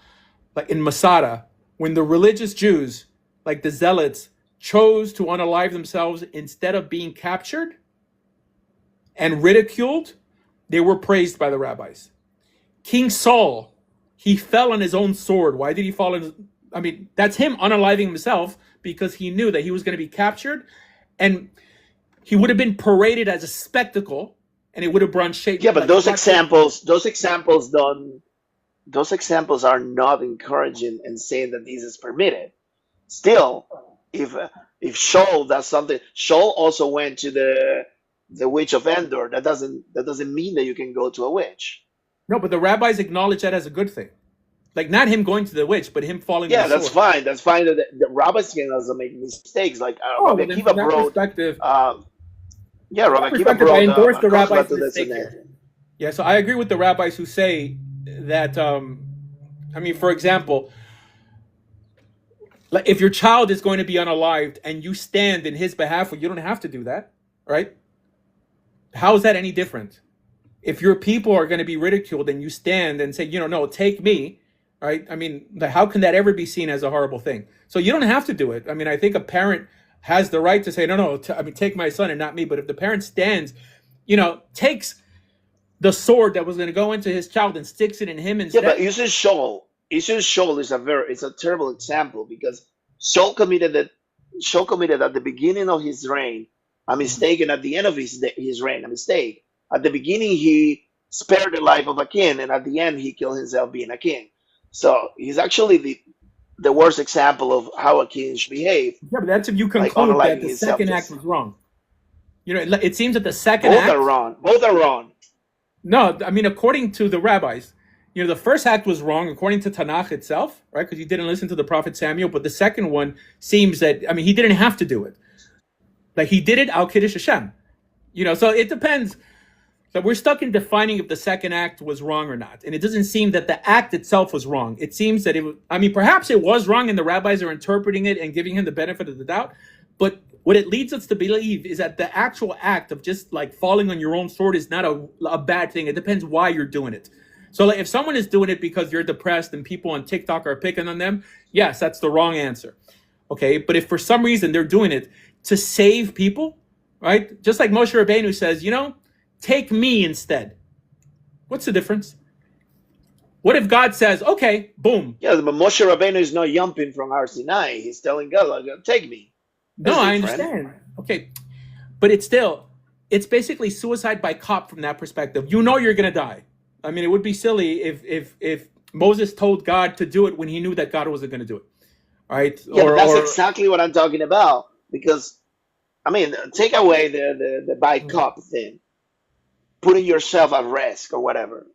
like in Masada, when the religious Jews, like the Zealots, chose to unalive themselves instead of being captured and ridiculed, they were praised by the rabbis. King Saul, he fell on his own sword. Why did he fall on that's him unaliving himself because he knew that he was going to be captured and he would have been paraded as a spectacle and it would have brought shame. Yeah, but those examples are not encouraging and saying that this is permitted. Still, if Shaul does something, Shaul also went to the witch of Endor. That doesn't mean that you can go to a witch. No, but the rabbis acknowledge that as a good thing. Like not him going to the witch, but him falling. Yeah, that's fine. That's fine. The rabbis can also make mistakes. Like Rabbi Akiva brought. Rabbi Akiva brought. I endorse the rabbis' mistake here. Yeah, so I agree with the rabbis who say that. For example, like if your child is going to be unalived and you stand in his behalf, well, you don't have to do that, right? How is that any different? If your people are going to be ridiculed and you stand and say, no, take me, right? How can that ever be seen as a horrible thing? So you don't have to do it. I think a parent has the right to say, no, take my son and not me. But if the parent stands, takes the sword that was going to go into his child and sticks it in him instead. Yeah, but you said Shaul. Shaul is a terrible example because Shaul committed at the beginning of his reign a mistake, and at the end of his reign a mistake. At the beginning, he spared the life of a king, and at the end, he killed himself being a king. So he's actually the worst example of how a king should behave. Yeah, but that's if you conclude that the second act was wrong. It seems that the second act... Both are wrong. No, according to the rabbis, the first act was wrong according to Tanakh itself, right? Because he didn't listen to the prophet Samuel. But the second one seems that, he didn't have to do it. Like he did it al Kiddush Hashem. So it depends. So we're stuck in defining if the second act was wrong or not. And it doesn't seem that the act itself was wrong. It seems that perhaps it was wrong and the rabbis are interpreting it and giving him the benefit of the doubt. But what it leads us to believe is that the actual act of just like falling on your own sword is not a bad thing. It depends why you're doing it. So like if someone is doing it because you're depressed and people on TikTok are picking on them, yes, that's the wrong answer. Okay, but if for some reason they're doing it to save people, right? Just like Moshe Rabbeinu says, take me instead. What's the difference? What if God says, okay, boom. Yeah, but Moshe Rabbeinu is not jumping from Har Sinai. He's telling God, take me. That's I understand. Okay, but it's basically suicide by cop from that perspective. You're going to die. It would be silly if Moses told God to do it when he knew that God wasn't going to do it. Right? Yeah, that's exactly what I'm talking about. Because, take away the by cop thing. Putting yourself at risk or whatever.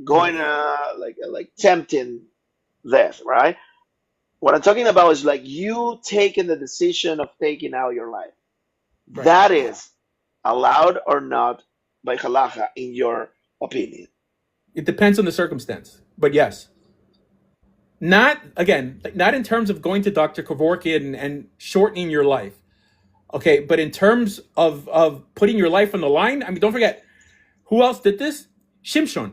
Going like tempting death, right? What I'm talking about is like you taking the decision of taking out your life. Right. That is allowed or not by halacha, in your opinion. It depends on the circumstance, but yes. Not in terms of going to Dr. Kevorkian and shortening your life. Okay, but in terms of putting your life on the line, don't forget, who else did this? Shimshon.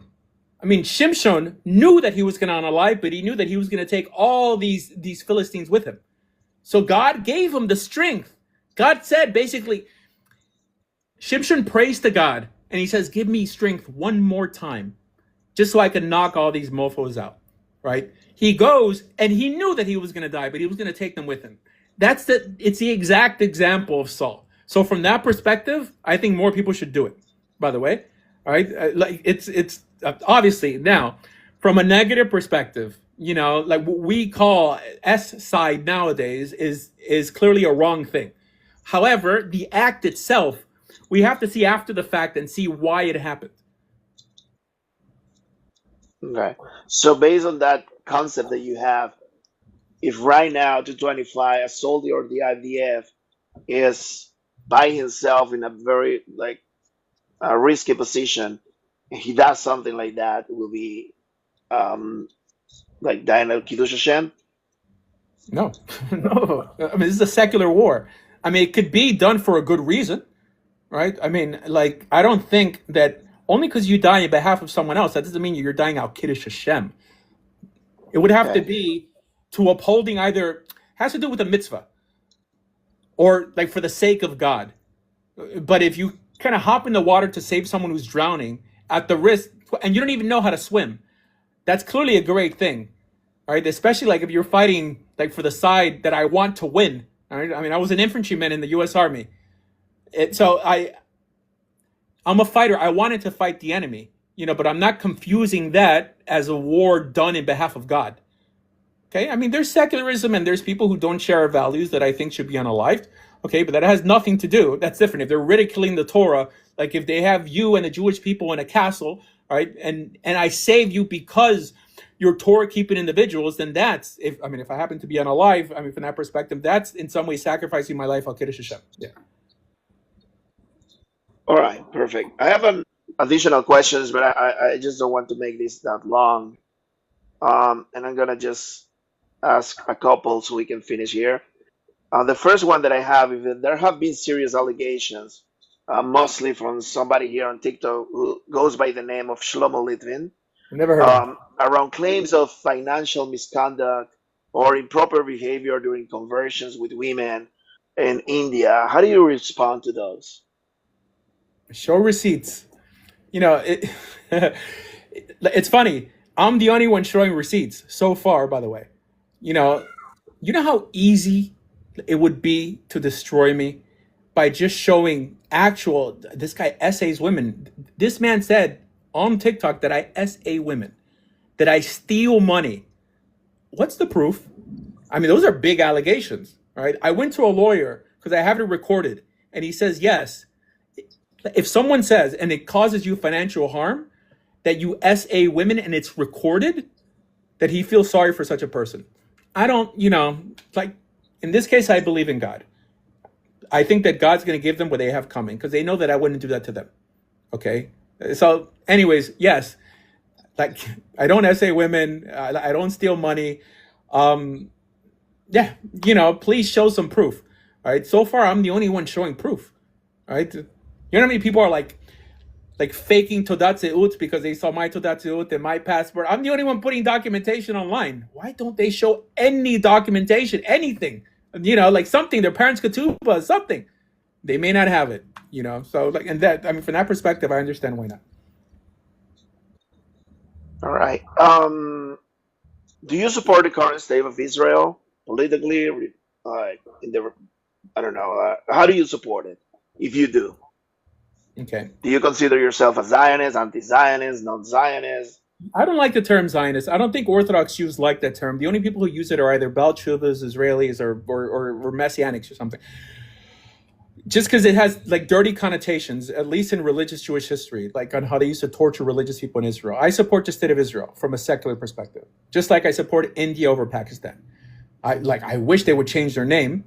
Shimshon knew that he was going to unalive, but he knew that he was going to take all these Philistines with him. So God gave him the strength. God said, basically, Shimshon prays to God, and he says, give me strength one more time, just so I can knock all these mofos out, right? He goes, and he knew that he was going to die, but he was going to take them with him. It's the exact example of Saul. So from that perspective, I think more people should do it. By the way, all right, like it's obviously now from a negative perspective, like what we call S side nowadays is clearly a wrong thing. However, the act itself, we have to see after the fact and see why it happened. Okay. So based on that concept that you have, if right now 225, a soldier or the IDF is by himself in a very like risky position, and he does something like that, it will be um, like dying of Kiddush Hashem. No, no. I mean, this is a secular war. I mean, it could be done for a good reason, right? I mean, like, I don't think that only because you die on behalf of someone else, that doesn't mean you're dying out Kiddush Hashem. It would have to Okay. be to upholding either, has to do with a mitzvah or like for the sake of God. But if you kind of hop in the water to save someone who's drowning at the risk, and you don't even know how to swim, that's clearly a great thing. All right, especially like if you're fighting like for the side that I want to win. All right, I mean, I was an infantryman in the U.S. Army, so I'm a fighter. I wanted to fight the enemy, but I'm not confusing that as a war done in behalf of God. Okay, I mean, there's secularism and there's people who don't share our values that I think should be unalived. Okay, but that has nothing to do. That's different. If they're ridiculing the Torah, like if they have you and the Jewish people in a castle, all right, and I save you because you're Torah keeping individuals, then that's if I happen to be unalive, I mean, from that perspective, that's in some way sacrificing my life al Kiddush Hashem. Yeah. All right, perfect. I have an additional questions, but I just don't want to make this that long. And I'm gonna just ask a couple so we can finish here. The first one that I have is that there have been serious allegations, mostly from somebody here on TikTok who goes by the name of Shlomo Litvin, I never heard of him. around claims of financial misconduct or improper behavior during conversions with women in India. How do you respond to those? Show receipts. It, it's funny. I'm the only one showing receipts so far, by the way. You know, you know how easy it would be to destroy me by just showing actual, this guy essays women. This man said on TikTok that I SA women, that I steal money. What's the proof? I mean, those are big allegations, right? I went to a lawyer because I have it recorded, and he says, yes, if someone says, and it causes you financial harm, that you SA women and it's recorded, that he feels sorry for such a person. I don't, like in this case, I believe in God. I think that God's going to give them what they have coming because they know that I wouldn't do that to them. Okay. So anyways, yes, like I don't SA women. I don't steal money. Yeah, please show some proof. All right. So far, I'm the only one showing proof. All right. You know how many people are like faking Todat Zeut because they saw my Todat Zeut and my passport. I'm the only one putting documentation online. Why don't they show any documentation, anything? Like something, their parents' ketubah, something. They may not have it, So like, and that, I mean, from that perspective, I understand why not. All right. Do you support the current state of Israel politically? In the, I don't know. How do you support it? If you do, Okay. do you consider yourself a Zionist, anti-Zionist, non-Zionist? I don't like the term Zionist. I don't think Orthodox Jews like that term. The only people who use it are either Baal Teshuvas, Israelis, or Messianics or something. Just because it has like dirty connotations, at least in religious Jewish history, like on how they used to torture religious people in Israel. I support the state of Israel from a secular perspective, just like I support India over Pakistan. I wish they would change their name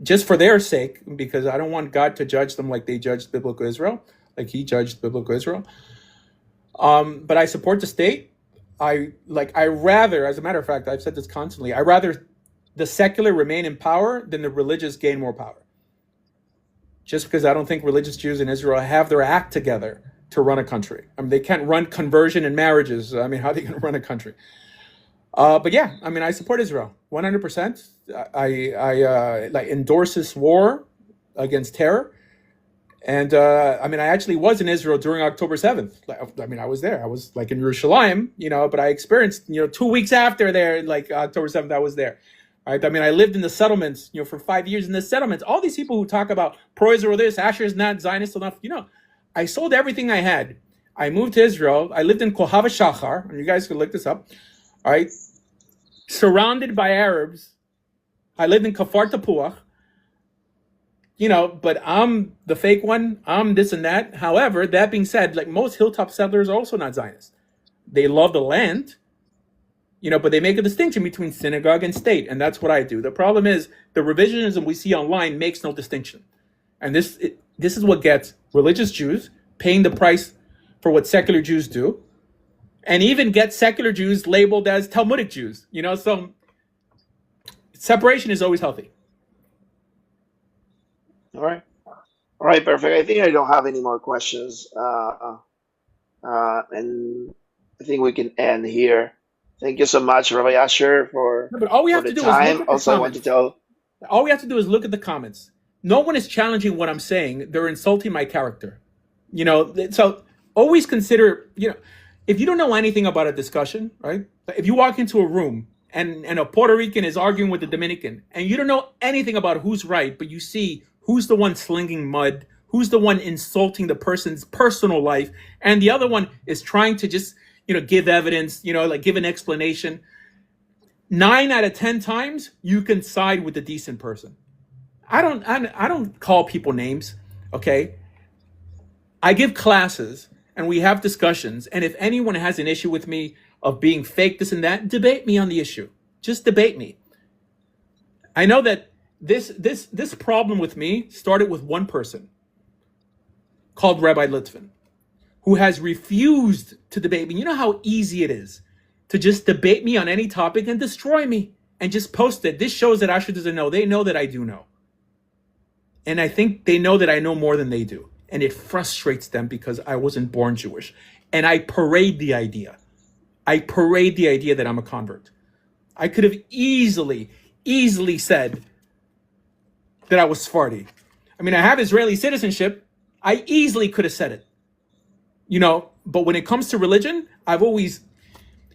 just for their sake, because I don't want God to judge them like they judged biblical Israel, like he judged biblical Israel. But I support the state. I rather, as a matter of fact, I've said this constantly, I rather the secular remain in power than the religious gain more power. Just because I don't think religious Jews in Israel have their act together to run a country. I mean, they can't run conversion and marriages. I mean, how are they going to run a country? But yeah, I mean, I support Israel 100%. I endorse this war against terror. And I mean, I actually was in Israel during October 7th. I mean, I was there. I was like in Jerusalem, but I experienced, 2 weeks after there, like October 7th, I was there. Right? I mean, I lived in the settlements, for 5 years in the settlements. All these people who talk about Proiser or this, Asher is not Zionist enough. I sold everything I had. I moved to Israel. I lived in Kohava Shachar, and you guys could look this up. All right, surrounded by Arabs. I lived in Kafar Tapuach. But I'm the fake one. I'm this and that. However, that being said, like most hilltop settlers are also not Zionists. They love the land, but they make a distinction between synagogue and state, and that's what I do. The problem is the revisionism we see online makes no distinction, and this is what gets religious Jews paying the price for what secular Jews do, and even gets secular Jews labeled as Talmudic Jews. So separation is always healthy. All right, perfect. I think I don't have any more questions, and I think we can end here. Thank you so much, Rabbi Asher, for But all we have the to do time. is look at the Also, I want to comments. tell. All we have to do is look at the comments. No one is challenging what I'm saying. They're insulting my character. So always consider, if you don't know anything about a discussion, right? If you walk into a room and a Puerto Rican is arguing with a Dominican and you don't know anything about who's right, but you see who's the one slinging mud, who's the one insulting the person's personal life, and the other one is trying to just, give evidence, like give an explanation. 9 out of 10 times you can side with the decent person. I don't call people names, okay? I give classes and we have discussions, and if anyone has an issue with me of being fake, this and that, debate me on the issue. Just debate me. I know that this problem with me started with one person called Rabbi Litvin, who has refused to debate me. You know how easy it is to just debate me on any topic and destroy me and just post it. This shows that Asher doesn't know. They know that I do know. And I think they know that I know more than they do. And it frustrates them because I wasn't born Jewish. And I parade the idea. That I'm a convert. I could have easily said that I was Sephardi. I mean, I have Israeli citizenship. I easily could have said it. But when it comes to religion, I've always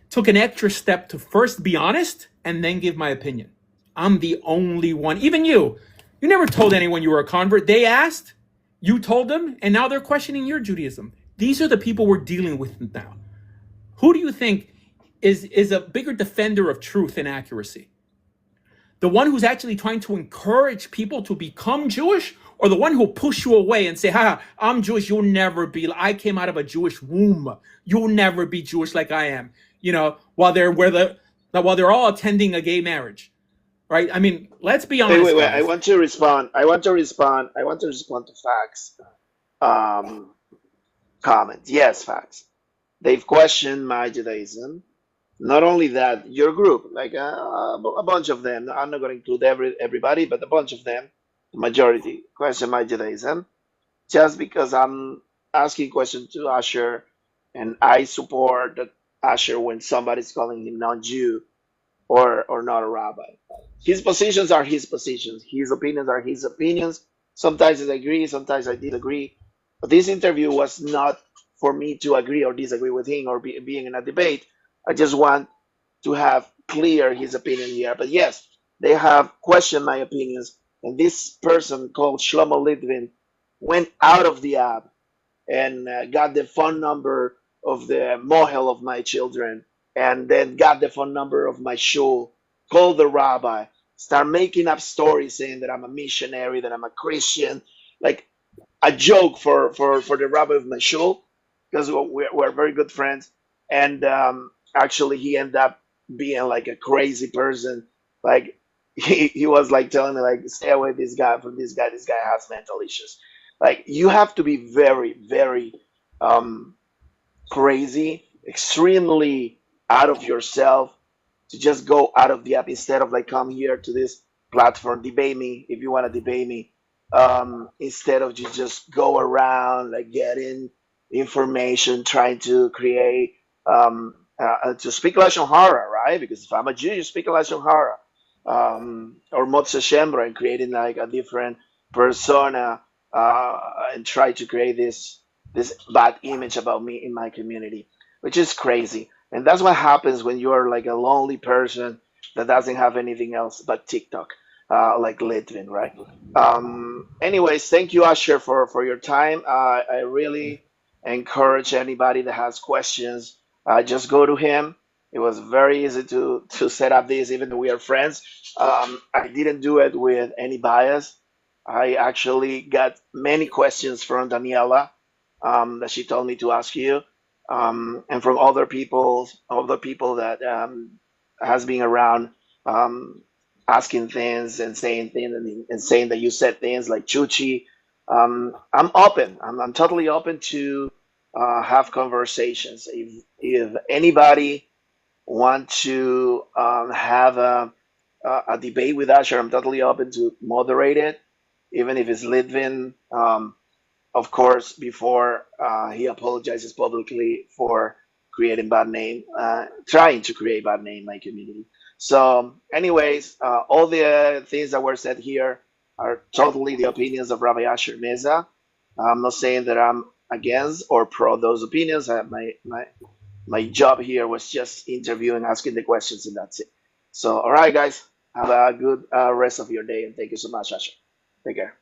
took an extra step to first be honest and then give my opinion. I'm the only one. Even you never told anyone you were a convert. They asked, you told them, and now they're questioning your Judaism. These are the people we're dealing with now. Who do you think is a bigger defender of truth and accuracy? The one who's actually trying to encourage people to become Jewish, or the one who will push you away and say, I'm Jewish, you'll never be. I came out of a Jewish womb. You'll never be Jewish like I am. While they're all attending a gay marriage. Right? I mean, let's be honest. Wait. Guys. I want to respond to facts. Comments. Yes, facts. They've questioned my Judaism. Not only that, your group, like a bunch of them. I'm not going to include everybody, but a bunch of them, the majority, question my Judaism, just because I'm asking questions to Asher, and I support that Asher when somebody's calling him non-Jew or not a rabbi. His positions are his positions. His opinions are his opinions. Sometimes I agree, sometimes I disagree. But this interview was not for me to agree or disagree with him or being in a debate. I just want to have clear his opinion here. But yes, they have questioned my opinions. And this person called Shlomo Litvin went out of the app and got the phone number of the mohel of my children, and then got the phone number of my shul, called the rabbi, start making up stories saying that I'm a missionary, that I'm a Christian, like a joke for the rabbi of my shul, because we're very good friends. And actually, he ended up being like a crazy person. Like he was like telling me like, stay away from this guy. This guy has mental issues. Like you have to be very, very crazy, extremely out of yourself to just go out of the app instead of like come here to this platform, debate me if you want to debate me, instead of just go around like getting information, trying to create to speak lashon hara, right? Because if I'm a Jew, you speak lashon hara, or motze shembra, and creating like a different persona, and try to create this bad image about me in my community, which is crazy. And that's what happens when you are like a lonely person that doesn't have anything else but TikTok, like Litvin, right? Anyways, thank you, Asher, for your time. I really encourage anybody that has questions, just go to him. It was very easy to set up this, even though we are friends. I didn't do it with any bias. I actually got many questions from Daniela, that she told me to ask you, and from other people that has been around, um, asking things and saying things, and saying that you said things like Chuchi. I'm open. I'm totally open to have conversations. If anybody want to have a debate with Asher, I'm totally open to moderate it, even if it's Litvin. Of course, before he apologizes publicly for creating bad name, trying to create bad name in my community. So, anyways, all the things that were said here are totally the opinions of Rabbi Asher Meza. I'm not saying that I'm against or pro those opinions. My job here was just interviewing, asking the questions, and that's it. So, all right, guys, have a good rest of your day, and thank you so much, Asher. Take care.